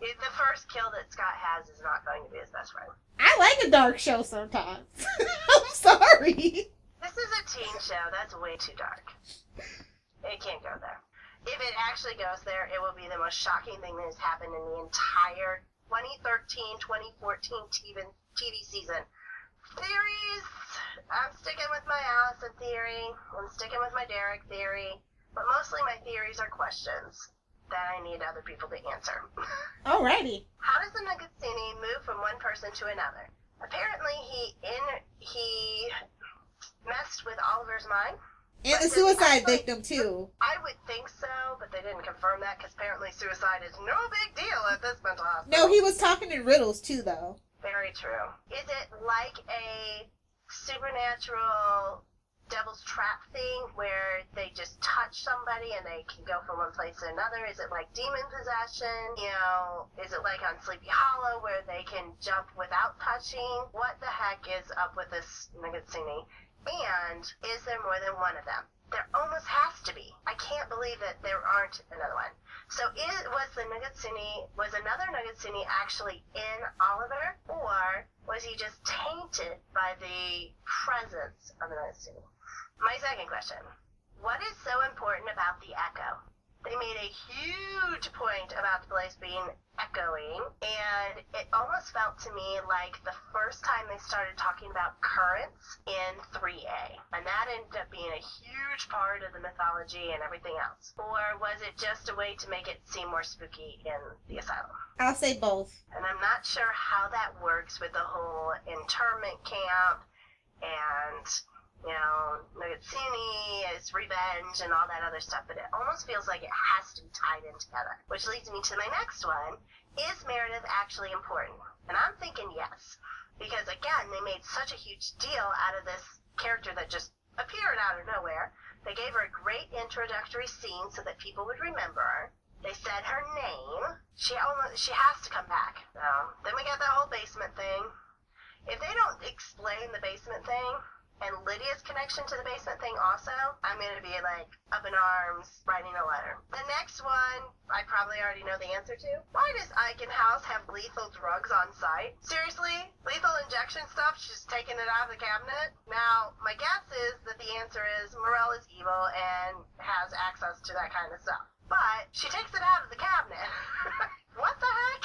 The first kill that Scott has is not going to be his best friend. I like a dark show sometimes. I'm sorry. This is a teen show. That's way too dark. It can't go there. If it actually goes there, it will be the most shocking thing that has happened in the entire 2013-2014 TV season. Theories. I'm sticking with my Allison theory. I'm sticking with my Derek theory. But mostly my theories are questions that I need other people to answer. Alrighty. How does the Nagatsune move from one person to another? Apparently he messed with Oliver's mind. And the suicide victim, too. I would think so, but they didn't confirm that, because apparently suicide is no big deal at this mental hospital. No, he was talking in riddles, too, though. Very true. Is it like a supernatural devil's trap thing, where they just touch somebody and they can go from one place to another? Is it like demon possession? You know, is it like on Sleepy Hollow, where they can jump without touching? What the heck is up with this Nagatsune? And is there more than one of them? There almost has to be. I can't believe that there aren't another one. So was another Nagatsune actually in Oliver, or was he just tainted by the presence of the Nagatsune? My second question, what is so important about the Echo? They made a huge point about the place being echoing, and it almost felt to me like the first time they started talking about currents in 3A, and that ended up being a huge part of the mythology and everything else. Or was it just a way to make it seem more spooky in the asylum? I'll say both. And I'm not sure how that works with the whole internment camp and, you know, Nogutsuni is revenge and all that other stuff, but it almost feels like it has to be tied in together. Which leads me to my next one. Is Meredith actually important? And I'm thinking yes. Because, again, they made such a huge deal out of this character that just appeared out of nowhere. They gave her a great introductory scene so that people would remember her. They said her name. She has to come back. So, then we got that whole basement thing. If they don't explain the basement thing, and Lydia's connection to the basement thing also, I'm going to be like up in arms writing a letter. The next one, I probably already know the answer to. Why does Eichen House have lethal drugs on site? Seriously? Lethal injection stuff? She's taking it out of the cabinet? Now, my guess is that the answer is Morel is evil and has access to that kind of stuff. But she takes it out of the cabinet. What the heck?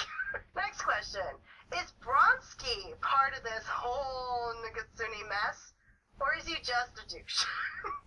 Next question. Is Bronski part of this whole Nogutsuni mess? Or is he just a douche?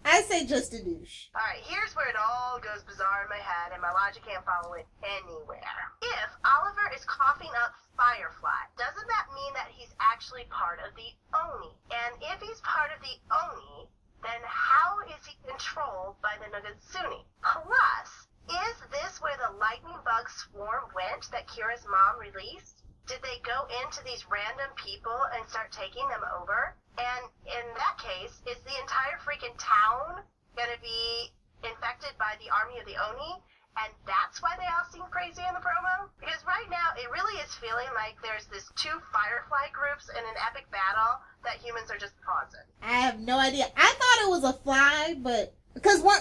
I say just a douche. Alright, here's where it all goes bizarre in my head and my logic can't follow it anywhere. If Oliver is coughing up Firefly, doesn't that mean that he's actually part of the Oni? And if he's part of the Oni, then how is he controlled by the Nogutsuni? Plus, is this where the lightning bug swarm went that Kira's mom released? Did they go into these random people and start taking them over? And in that case, is the entire freaking town going to be infected by the army of the Oni? And that's why they all seem crazy in the promo? Because right now, it really is feeling like there's this two Firefly groups in an epic battle that humans are just pawns in. I have no idea. I thought it was a fly, but... Because was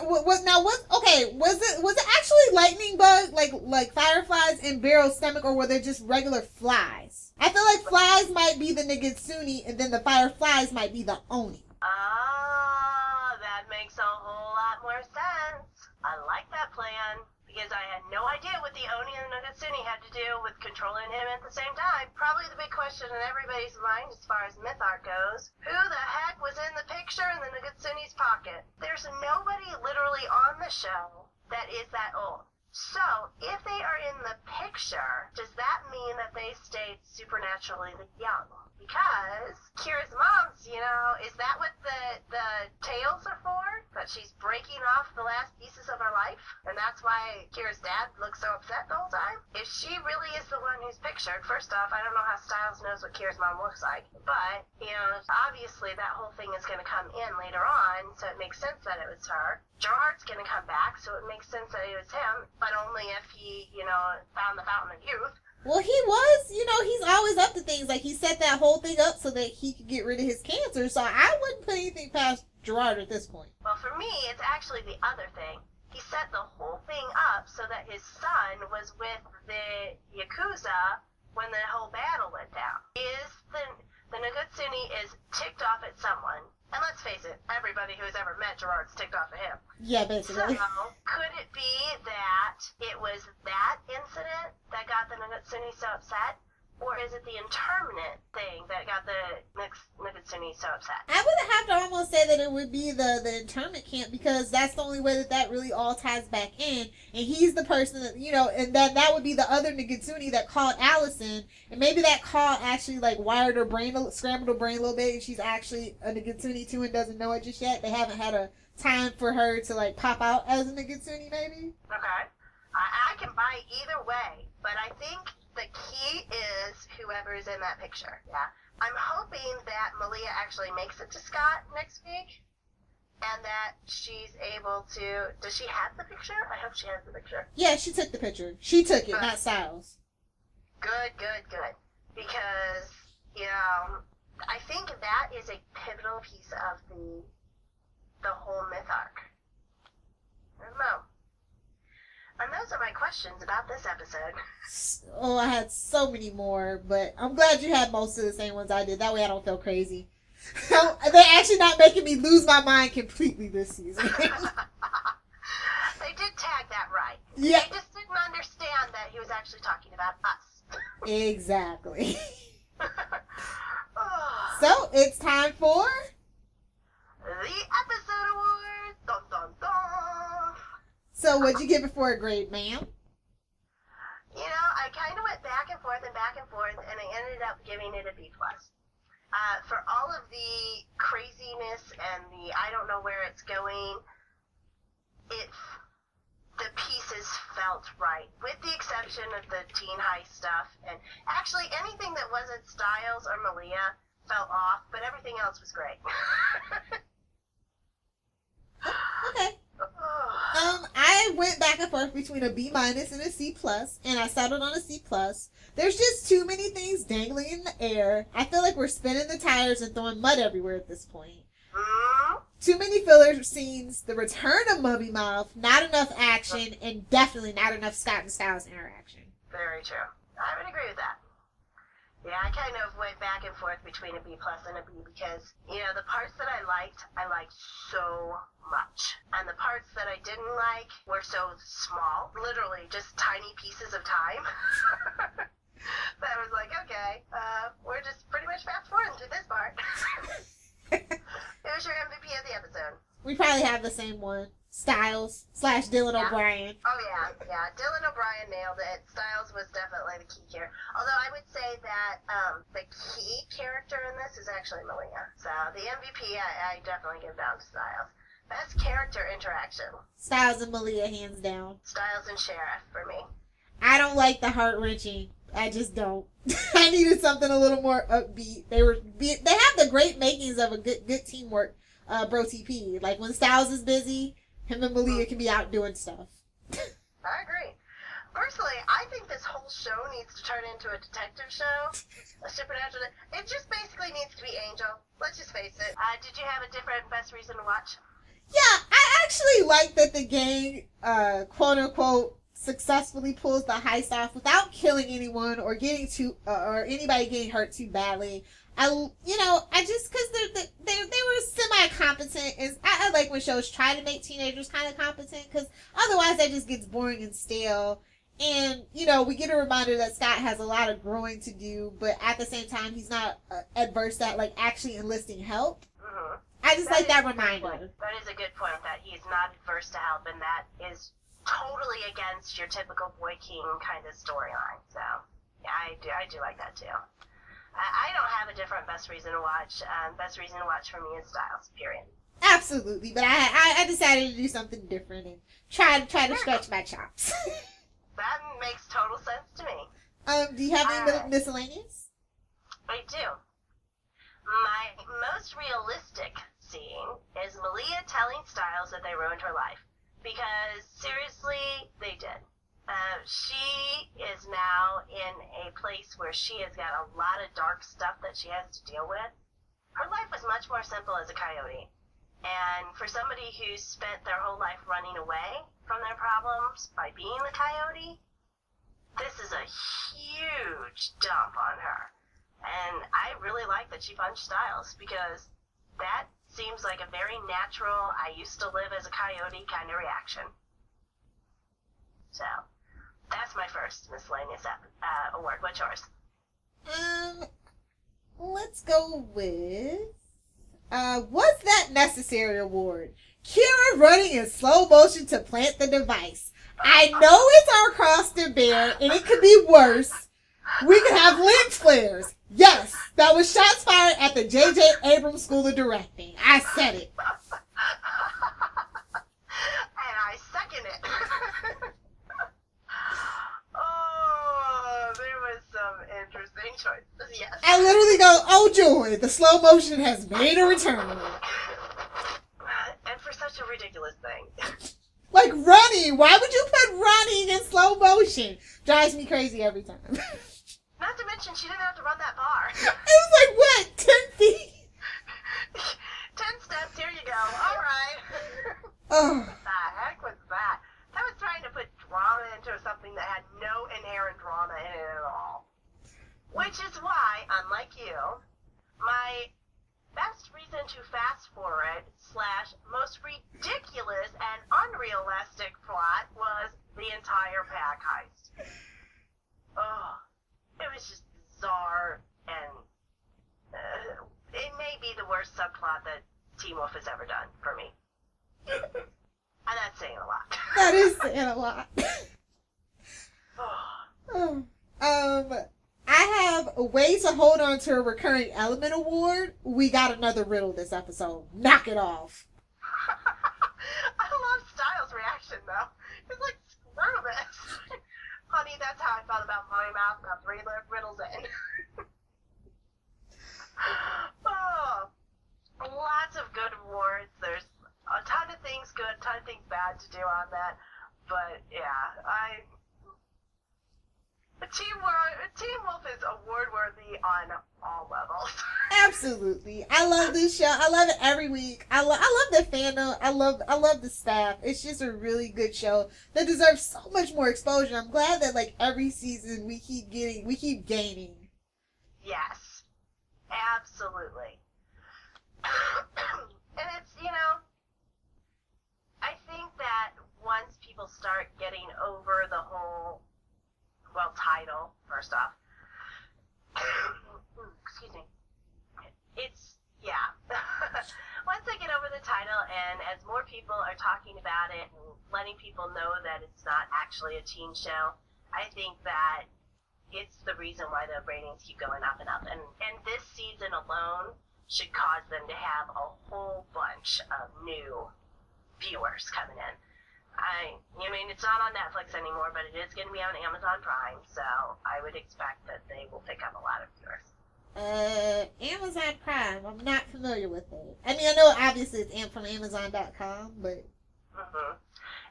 it actually lightning bug, like fireflies in Barrow's stomach, or were they just regular flies? I feel like flies might be the Nogutsuni, and then the fireflies might be the Oni. Ah, that makes a whole lot more sense. I like that plan, because I had no idea what the Oni and the Nogutsuni had to do with controlling him at the same time. Probably the big question in everybody's mind as far as myth art goes, who the heck was in the picture in the Nogutsuni's pocket? There's nobody literally on the show that is that old. So, if they are in the picture, does that mean that they stayed supernaturally young? Because Kira's mom's, is that what the tails are for? That she's breaking off the last pieces of her life? And that's why Kira's dad looks so upset the whole time? If she really is the one who's pictured, first off, I don't know how Styles knows what Kira's mom looks like. But, obviously that whole thing is going to come in later on, so it makes sense that it was her. Gerard's going to come back, so it makes sense that it was him, but only if he, found the fountain of youth. Well, he was, he's always up to things. Like, he set that whole thing up so that he could get rid of his cancer, so I wouldn't put anything past Gerard at this point. Well, for me, it's actually the other thing. He set the whole thing up so that his son was with the Yakuza when the whole battle went down. Is the Nogutsuni is ticked off at someone. And let's face it, everybody who's ever met Gerard's ticked off at him. Yeah, basically. So, could it be that it was that incident that got the Nogutsuni so upset? Or is it the internment thing that got the Nogutsuni so upset? I would have to almost say that it would be the internment camp, because that's the only way that really all ties back in. And he's the person that, and that would be the other Nogutsuni that called Allison. And maybe that call actually wired her brain, scrambled her brain a little bit, and she's actually a Nogutsuni too and doesn't know it just yet. They haven't had a time for her to pop out as a Nogutsuni maybe. Okay. I can buy either way, but I think the key is whoever is in that picture. Yeah. I'm hoping that Malia actually makes it to Scott next week, and that she's able to... Does she have the picture? I hope she has the picture. Yeah, she took the picture. She took it, not Styles. Good. Because, I think that is a pivotal piece of the whole myth arc. I don't know. And those are my questions about this episode. Oh, I had so many more, but I'm glad you had most of the same ones I did. That way I don't feel crazy. They're actually not making me lose my mind completely this season. They did tag that right. Yeah. They just didn't understand that he was actually talking about us. Exactly. So, it's time for... the episode awards! Dun, dun, dun. So, what'd you give it for a grade, ma'am? You know, I kind of went back and forth, and I ended up giving it a B+. For all of the craziness and the I don't know where it's going, the pieces felt right, with the exception of the teen heist stuff, and actually anything that wasn't Styles or Malia fell off, but everything else was great. Okay. I went back and forth between a B- and a C+, and I settled on a C+. There's just too many things dangling in the air. I feel like we're spinning the tires and throwing mud everywhere at this point. Too many filler scenes, the return of Mummy Mouth, not enough action, and definitely not enough Scott and Styles interaction. Very true. I would agree with that. Yeah, I kind of went back and forth between a B+ and a B because, you know, the parts that I liked so much. And the parts that I didn't like were so small, literally just tiny pieces of time. That I was like, okay, we're just pretty much fast forwarding through this part. Who's your MVP of the episode? We probably have the same one. Styles / Dylan O'Brien. Oh, yeah. Dylan O'Brien nailed it. Styles was definitely the key character. Although I would say that the key character in this is actually Malia. So the MVP, I definitely give down to Styles. Best character interaction. Styles and Malia, hands down. Styles and Sheriff for me. I don't like the heart-wrenching. I just don't. I needed something a little more upbeat. They have the great makings of a good teamwork, bro TP. Like when Styles is busy, him and Malia can be out doing stuff. I agree. Personally, I think this whole show needs to turn into a detective show, a supernatural. It just basically needs to be Angel. Let's just face it. Did you have a different best reason to watch? Yeah, I actually like that the gang, quote unquote, successfully pulls the heist off without killing anyone or or anybody getting hurt too badly. Because they were semi-competent. I like when shows try to make teenagers kind of competent, because otherwise that just gets boring and stale. And, we get a reminder that Scott has a lot of growing to do, but at the same time, he's not adverse at, actually enlisting help. Mm-hmm. I just like that reminder. That is a good point, that he's not adverse to help, and that is totally against your typical Boy King kind of storyline. So, yeah, I do like that, too. I don't have a different best reason to watch. Best reason to watch for me is Styles, period. Absolutely, but I decided to do something different and try to stretch my chops. That makes total sense to me. Do you have any miscellaneous? I do. My most realistic scene is Malia telling Styles that they ruined her life. Because, seriously, they did. She is now in a place where she has got a lot of dark stuff that she has to deal with. Her life was much more simple as a coyote. And for somebody who's spent their whole life running away from their problems by being the coyote, this is a huge dump on her. And I really like that she punched Styles, because that seems like a very natural, I used to live as a coyote kind of reaction. So, that's my first miscellaneous award. What's yours? Let's go with, was that necessary award? Kira running in slow motion to plant the device. I know it's our cross to bear, and it could be worse. We could have lens flares. Yes, that was shots fired at the J.J. Abrams School of Directing. I said it. And I second it. Oh, there was some interesting choices, yes. I literally go, oh joy, the slow motion has made a return. And for such a ridiculous thing. Like running. Why would you put running in slow motion? Drives me crazy every time. Not to mention, she didn't have to run that far. It was like, what, 10 feet? 10 steps, here you go. All right. Oh. What the heck was that? That was trying to put drama into something that had no inherent drama in it at all. Which is why, unlike you, my best reason to fast forward / most ridiculous and unrealistic plot was the entire bag heist. Oh, it was just bizarre, and it may be the worst subplot that Teen Wolf has ever done for me. And that's saying a lot. That is saying a lot. I have a way to hold on to a recurring element award. We got another riddle this episode. Knock it off. I love Styles' reaction, though. He's like, screw this. Honey, that's how I felt about my mouth about 3 riddles in. Oh, lots of good awards. There's a ton of things good, a ton of things bad to do on that. But, yeah, Teen Wolf is award-worthy on all levels. Absolutely. I love this show. I love it every week. I love the fandom. I love the staff. It's just a really good show that deserves so much more exposure. I'm glad that like every season we keep gaining. Yes. Absolutely. And it's, I think that once people start getting over the whole title, first off. Excuse me. Once they get over the title, and as more people are talking about it and letting people know that it's not actually a teen show, I think that it's the reason why the ratings keep going up and up. And this season alone should cause them to have a whole bunch of new viewers coming in. I mean, it's not on Netflix anymore, but it is going to be on Amazon Prime, so I would expect that they will pick up a lot of viewers. Amazon Prime. I'm not familiar with it. I mean, I know obviously it's from Amazon.com, but... Mm-hmm.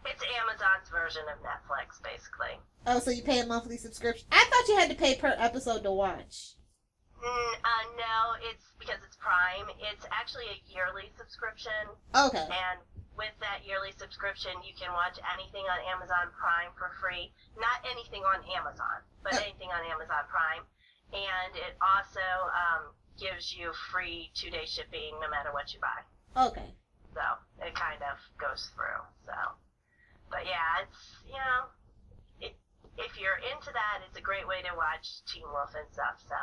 It's Amazon's version of Netflix, basically. Oh, so you pay a monthly subscription? I thought you had to pay per episode to watch. No, it's because it's Prime. It's actually a yearly subscription. Okay. And with that yearly subscription, you can watch anything on Amazon Prime for free. Not anything on Amazon, but anything on Amazon Prime. And it also gives you free 2-day shipping no matter what you buy. Okay. So it kind of goes through. So, but yeah, it's, if you're into that, it's a great way to watch Teen Wolf and stuff. So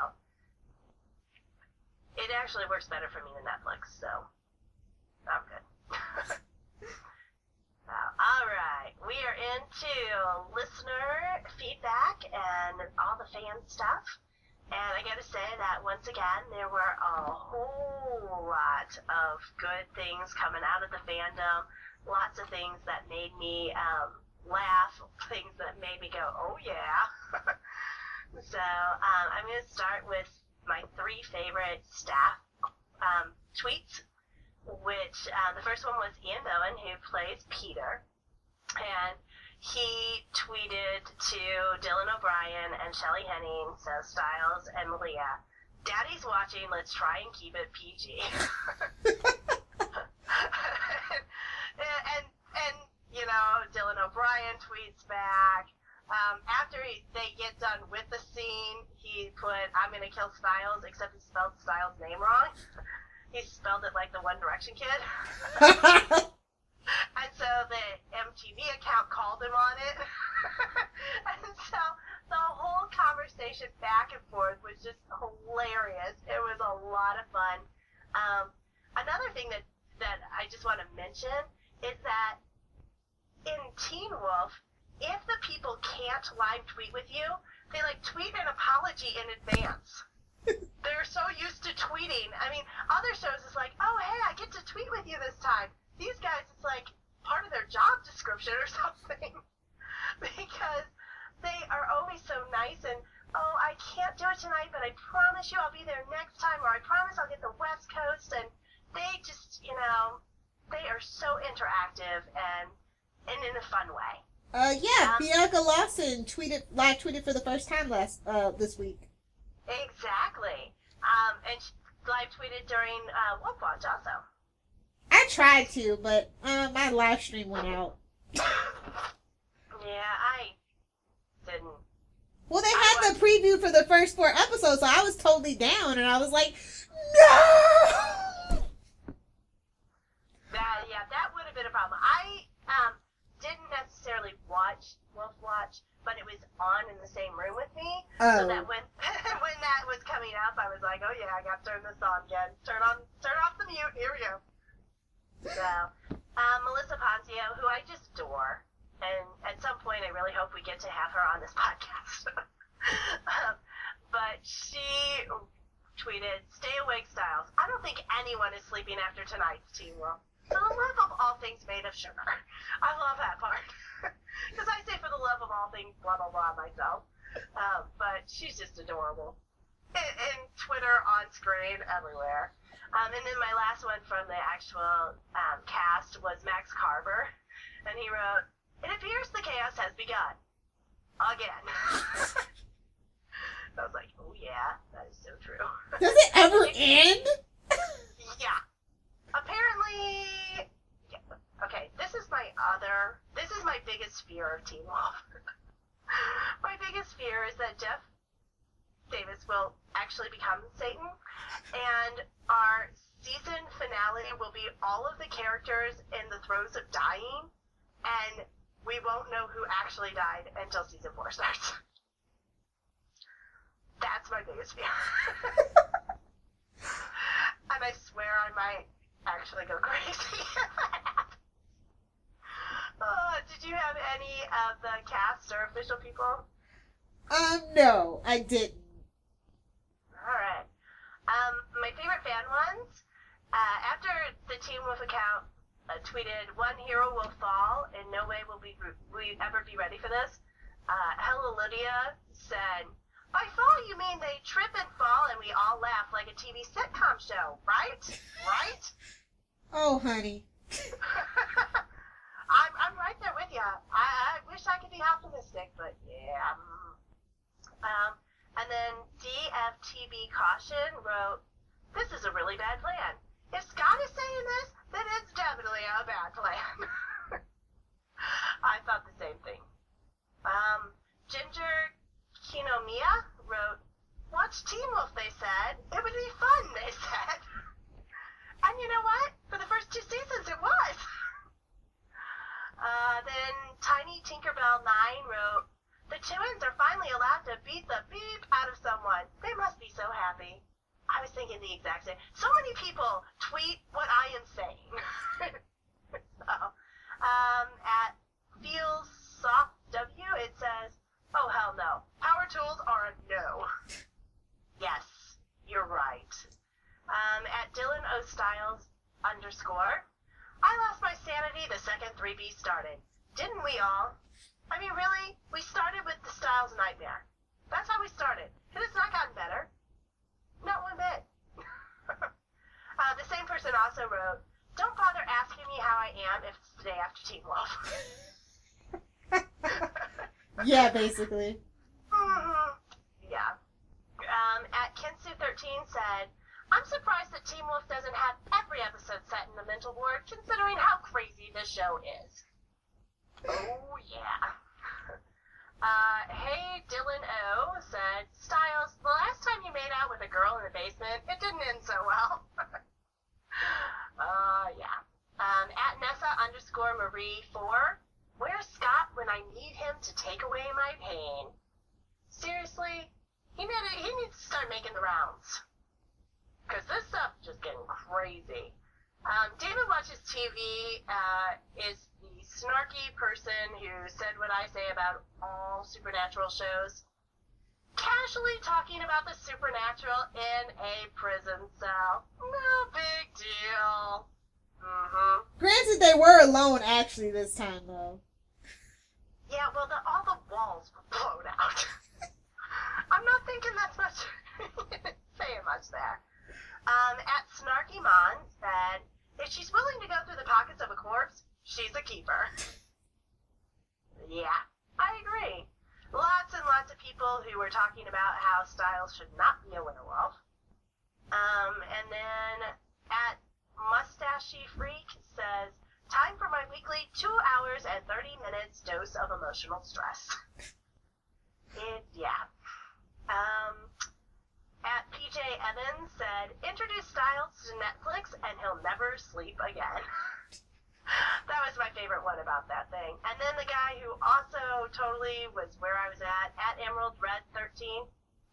it actually works better for me than Netflix. So I'm good. All right, we are into listener feedback and all the fan stuff. And I gotta say that once again, there were a whole lot of good things coming out of the fandom. Lots of things that made me laugh, things that made me go, oh yeah. So I'm gonna start with my 3 favorite staff tweets, which the first one was Ian Bowen, who plays Peter. And he tweeted to Dylan O'Brien and Shelley Henning, so Styles and Malia, "Daddy's watching, let's try and keep it PG." and Dylan O'Brien tweets back, after they get done with the scene, he put, "I'm gonna kill Styles," except he spelled Styles' name wrong. He spelled it like the One Direction kid. And so the MTV account called him on it. And so the whole conversation back and forth was just hilarious. It was a lot of fun. Another thing that I just want to mention is that in Teen Wolf, if the people can't live tweet with you, they tweet an apology in advance. They're so used to tweeting. I mean, other shows is like, oh, hey, I get to tweet with you this time. These guys, it's like part of their job description or something. Because they are always so nice and, oh, I can't do it tonight, but I promise you I'll be there next time, or I promise I'll get the West Coast. And they just, they are so interactive and in a fun way. Bianca Lawson live tweeted for the first time this week. Exactly. And she live tweeted during Wolf Watch also. I tried to, but my live stream went out. Yeah, I didn't. Well, they had the preview for the first 4 episodes, so I was totally down, and I was like, no! That would have been a problem. I didn't necessarily watch Wolf Watch, but on in the same room with me. Oh. So that when when that was coming up, I was like, oh yeah, I got to turn this on again. Turn off the mute. Here we go. So, Melissa Ponzio, who I just adore, and at some point I really hope we get to have her on this podcast. But she tweeted, "Stay awake, Styles. I don't think anyone is sleeping after tonight's Teen Wolf. For the love of all things made of sugar." I love that part. Because I say for the love of all things blah blah blah myself. But she's just adorable. And Twitter, on screen, everywhere. And then my last one from the actual cast was Max Carver. And he wrote, "It appears the chaos has begun. Again." I was like, oh yeah, that is so true. Does it ever end? Yeah. Apparently, yeah. Okay, this is my biggest fear of Teen Wolf. My biggest fear is that Jeff Davis will actually become Satan, and our season finale will be all of the characters in the throes of dying, and we won't know who actually died until season 4 starts. That's my biggest fear. And I swear I might actually go crazy. Did you have any of the cast or official people? No, I didn't. Alright. My favorite fan ones, after the Teen Wolf account tweeted, "One hero will fall, and no way will we ever be ready for this," Hella Lydia said, "By fall, you mean they trip and fall and we all laugh like a TV sitcom show, right? Right?" Oh, honey. I'm right there with you. I wish I could be optimistic, but yeah. And then DFTB Caution wrote, "This is a really bad plan. If Scott is saying this, then it's definitely a bad plan." I thought the same thing. Ginger Kinomiya wrote, "Watch Teen Wolf, they said. It would be fun, they said." And you know what? For the first 2 seasons, it was. Then Tiny Tinkerbell 9 wrote, "The twins are finally allowed to beat the beep out of someone. They must be so happy." I was thinking the exact same. So many people tweet what I am saying. So, at Feels Soft W, it says, "Oh, hell no. Power tools are a no." Yes, you're right. At Dylan O. Styles _ "I lost my sanity the second 3B started. Didn't we all? I mean, really? We started with the Styles nightmare. That's how we started. It has not gotten better. Not one bit." The same person also wrote, "Don't bother asking me how I am if it's the day after Teen Wolf." Yeah, basically. Yeah. At Kinsu13 said, "I'm surprised that Teen Wolf doesn't have every episode set in the mental ward, considering how crazy this show is." Oh, yeah. Hey, Dylan O said, "Styles, the last time you made out with a girl in the basement, it didn't end so well." Yeah. At Nessa _ Marie 4, "Where's Scott when I need him to take away my pain?" Seriously, he needs to start making the rounds. Because this stuff is just getting crazy. David Watches TV is the snarky person who said what I say about all supernatural shows. Casually talking about the supernatural in a prison cell. No big deal. Granted, they were alone actually this time, though. Yeah, well, all the walls were blown out. I'm not thinking that's much saying much there. At Snarky Mon said, "If she's willing to go through the pockets of a corpse, she's a keeper." Yeah, I agree. Lots and lots of people who were talking about how Styles should not be a werewolf. And then at Mustachey Freak says, "Time for my weekly 2 hours and 30 minutes dose of emotional stress." Yeah. At PJ Evans said, "Introduce Styles to Netflix and he'll never sleep again." That was my favorite one of about that thing. And then the guy who also totally was where I was at Emerald Red 13.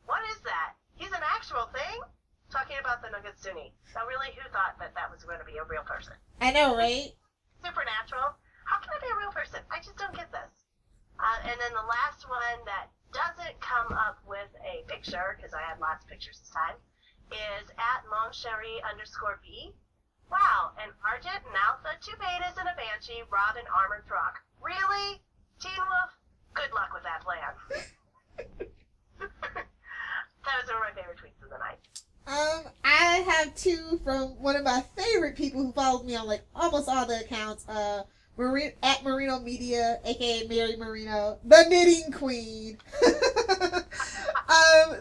What is that? He's an actual thing? Talking about the Nagatsuni. Now, really, who thought that that was going to be a real person? I know, right? Supernatural. How can it be a real person? I just don't get this. And then the last one that doesn't come up with a picture, because I had lots of pictures this time, is at @moncherie_B. Wow, an Argent, an Alpha, 2 Betas, and a Banshee, rob an armored truck. Really? Teen Wolf? Good luck with that plan. Those are my favorite tweets of the night. I have 2 from one of my favorite people who follows me on like almost all the accounts. At Marino Media, aka Mary Marino, the knitting queen.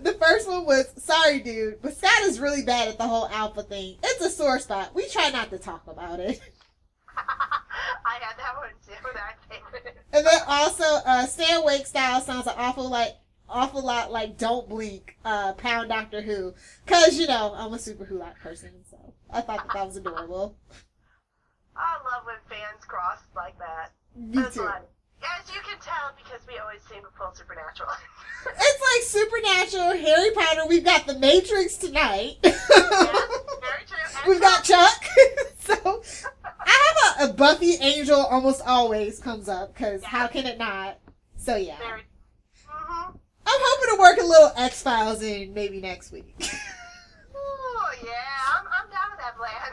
The first one was, sorry dude, but Scott is really bad at the whole alpha thing. It's a sore spot. We try not to talk about it. I had that one too, that favorite. And then also, Stay Awake style sounds an awful lot like Don't Blink, Pound Doctor Who. Cause, you know, I'm a super Who-like person, so I thought that was adorable. I love when fans cross like that. Me too. Fun. As you can tell, because we always seem to pull Supernatural. It's like Supernatural, Harry Potter. We've got The Matrix tonight. Yeah, very true. And We've got Chuck. So I have a Buffy Angel almost always comes up because how can it not? So yeah. Mm-hmm. I'm hoping to work a little X-Files in maybe next week. Oh yeah, I'm down with that plan.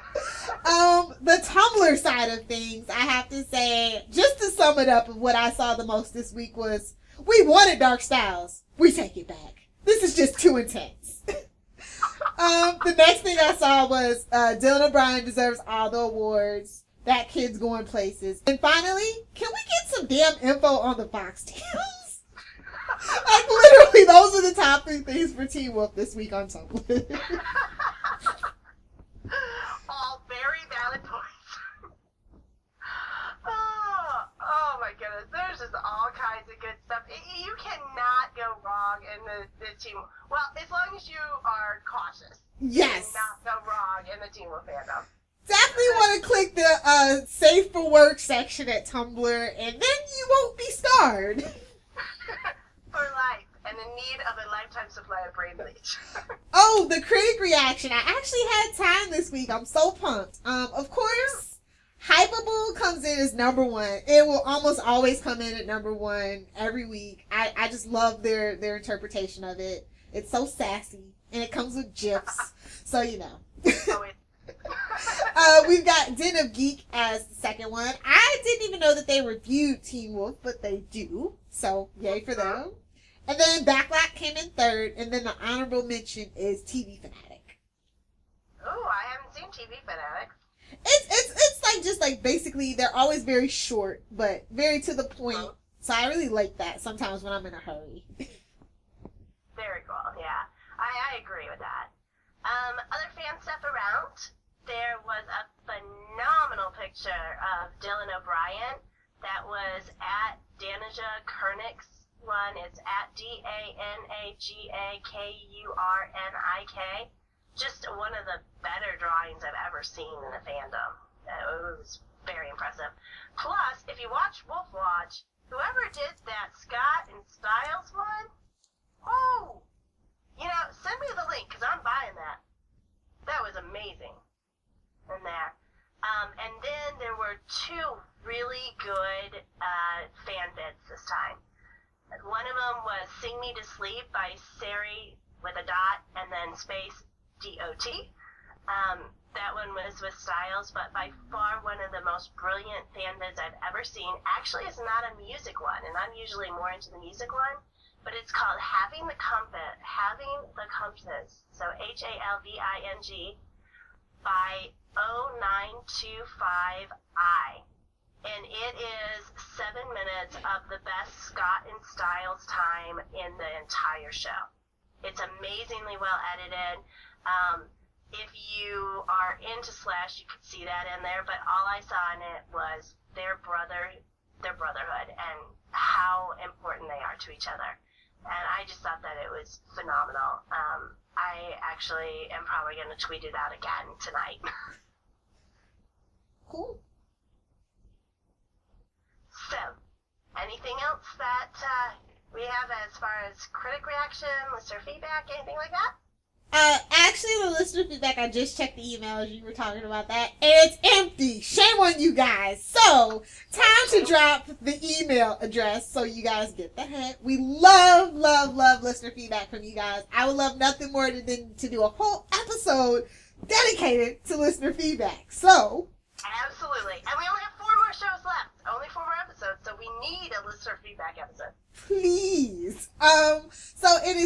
The Tumblr side of things, I have to say, just to sum it up, of what I saw the most this week was, we wanted Dark Styles. We take it back. This is just too intense. The next thing I saw was Dylan O'Brien deserves all the awards. That kid's going places. And finally, can we get some damn info on the Foxtails? Like, literally, those are the top 3 things for Teen Wolf this week on Tumblr. All very valid points. Oh my goodness. There's just all kinds of good stuff. You cannot go wrong in the Teen Wolf. Well, as long as you are cautious. Yes. You cannot go wrong in the Teen Wolf fandom. Definitely want to click the Safe for Work section at Tumblr, and then you won't be scarred. For life. And in need of a lifetime supply of brain bleach. Oh, the critic reaction. I actually had time this week. I'm so pumped. Of course, Hypable comes in as number 1. It will almost always come in at number 1 every week. I just love their interpretation of it. It's so sassy, and it comes with GIFs. So, you know. We've got Den of Geek as the second one. I didn't even know that they reviewed Teen Wolf, but they do. So, yay for them. And then Backlack came in 3rd, and then the honorable mention is TV Fanatic. Oh, I haven't seen TV Fanatics. It's like just like basically they're always very short, but very to the point. So I really like that sometimes when I'm in a hurry. Very cool, yeah. I agree with that. Other fan stuff around. There was a phenomenal picture of Dylan O'Brien that was at Danica Kernick's one. It's at DANAGAKURNIK. Just one of the better drawings I've ever seen in a fandom. It was very impressive. Plus, if you watch Wolf Watch, whoever did that Scott and Styles one, oh, you know, send me the link because I'm buying that. That was amazing in there. And then there were 2 really good fan bits this time. One of them was Sing Me to Sleep by Sari with a dot and then space DOT. That one was with Styles, but by far one of the most brilliant fan bits I've ever seen. Actually, it's not a music one, and I'm usually more into the music one, but it's called Having the Compass. So HALVING by 0925I. And it is 7 minutes of the best Scott and Styles time in the entire show. It's amazingly well edited. If you are into Slash, you could see that in there, but all I saw in it was their brotherhood and how important they are to each other. And I just thought that it was phenomenal. I actually am probably going to tweet it out again tonight. Cool. else that we have as far as critic reaction, listener feedback, anything like that? Actually, the listener feedback, I just checked the emails. You were talking about that. And it's empty. Shame on you guys. So, time to drop the email address so you guys get the hint. We love, love, love listener feedback from you guys. I would love nothing more than to do a whole episode dedicated to listener feedback. So, absolutely. And we only have 4 more shows left. Only 4 more episodes, so we need a listener feedback episode. Please. So it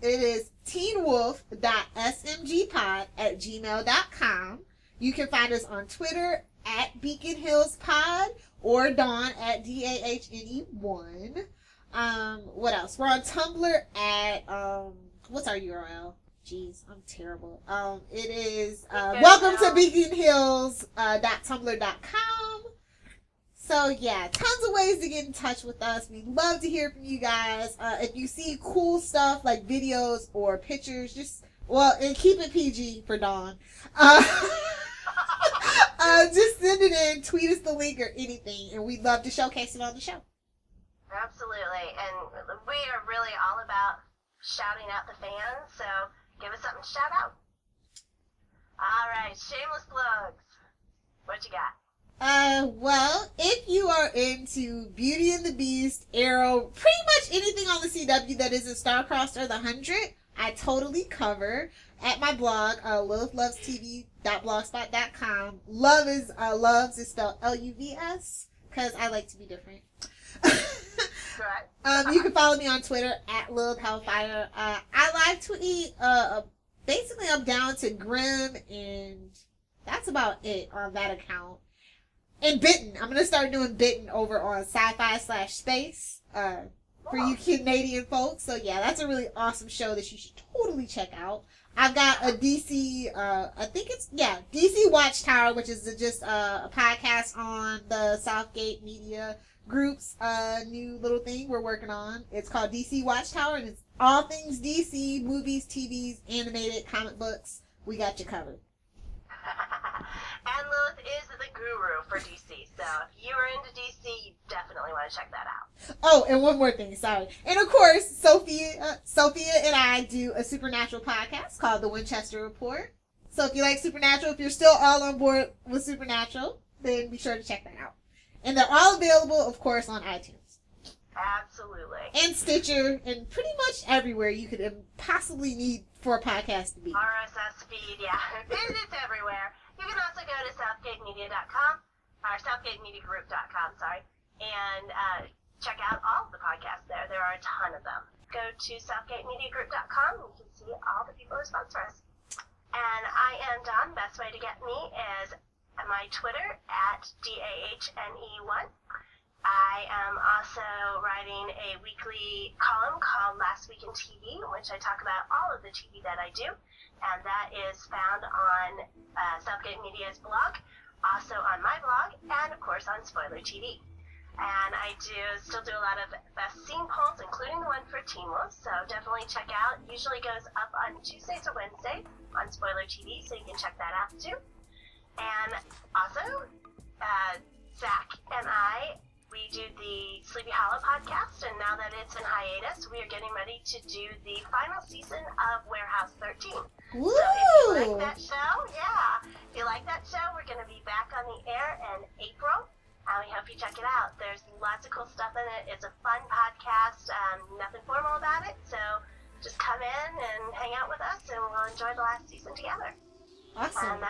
is teenwolf.smgpod@gmail.com. You can find us on Twitter at Beacon Hills Pod or Dawn at DAHNE1. What else? We're on Tumblr at what's our URL? Jeez, I'm terrible. It is welcome to beaconhills.tumblr.com. So yeah, tons of ways to get in touch with us. We love to hear from you guys. If you see cool stuff like videos or pictures, and keep it PG for Dawn. Just send it in, tweet us the link or anything, and we'd love to showcase it on the show. Absolutely, and we are really all about shouting out the fans, so give us something to shout out. All right, shameless plugs. What you got? Well, if you are into Beauty and the Beast, Arrow, pretty much anything on the CW that isn't Starcrossed or The 100, I totally cover at my blog, lilithlovestv.blogspot.com. Loves is spelled L-U-V-S, because I like to be different. You can follow me on Twitter at Lilith Hellfire. I live tweet, basically I'm down to Grimm, and that's about it on that account. And Bitten. I'm going to start doing Bitten over on sci-fi/space for you Canadian folks. So, yeah, that's a really awesome show that you should totally check out. I've got a DC, DC Watchtower, which is just a podcast on the Southgate Media Group's new little thing we're working on. It's called DC Watchtower, and it's all things DC, movies, TVs, animated, comic books. We got you covered. And Lilith is the guru for DC, so if you are into DC, you definitely want to check that out. Oh, and one more thing, sorry. And of course, Sophia and I do a Supernatural podcast called The Winchester Report. So if you like Supernatural, if you're still all on board with Supernatural, then be sure to check that out. And they're all available, of course, on iTunes. Absolutely. And Stitcher, and pretty much everywhere you could possibly need for a podcast to be. RSS feed, yeah. It's everywhere. You can also go to southgatemedia.com, or southgatemediagroup.com, and check out all of the podcasts there. There are a ton of them. Go to southgatemediagroup.com, and you can see all the people who sponsor us. And I am Dawn. Best way to get me is my Twitter at DAHNE1. I am also writing a weekly column called Last Week in TV, in which I talk about all of the TV that I do, and that is found on Southgate Media's blog, also on my blog, and of course on Spoiler TV. And I still do a lot of best scene polls, including the one for Teen Wolf, so definitely check out. Usually goes up on Tuesdays or Wednesdays on Spoiler TV, so you can check that out too. And also, Zach and I, we do the Sleepy Hollow podcast, and now that it's in hiatus, we are getting ready to do the final season of Warehouse 13. Woo! So if you like that show, we're going to be back on the air in April, and we hope you check it out. There's lots of cool stuff in it. It's a fun podcast, nothing formal about it, so just come in and hang out with us, and we'll enjoy the last season together. Awesome. And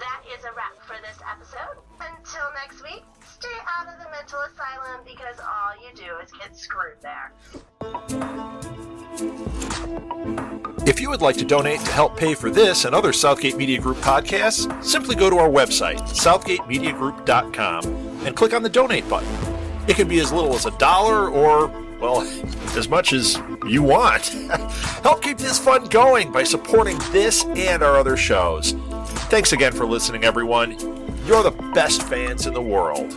that is a wrap for this episode. Until next week, stay out of the mental asylum, because all you do is get screwed there. If you would like to donate to help pay for this and other Southgate Media Group podcasts, simply go to our website, southgatemediagroup.com, and click on the donate button. It can be as little as $1 or, well, as much as you want. Help keep this fun going by supporting this and our other shows. Thanks again for listening, everyone. You're the best fans in the world.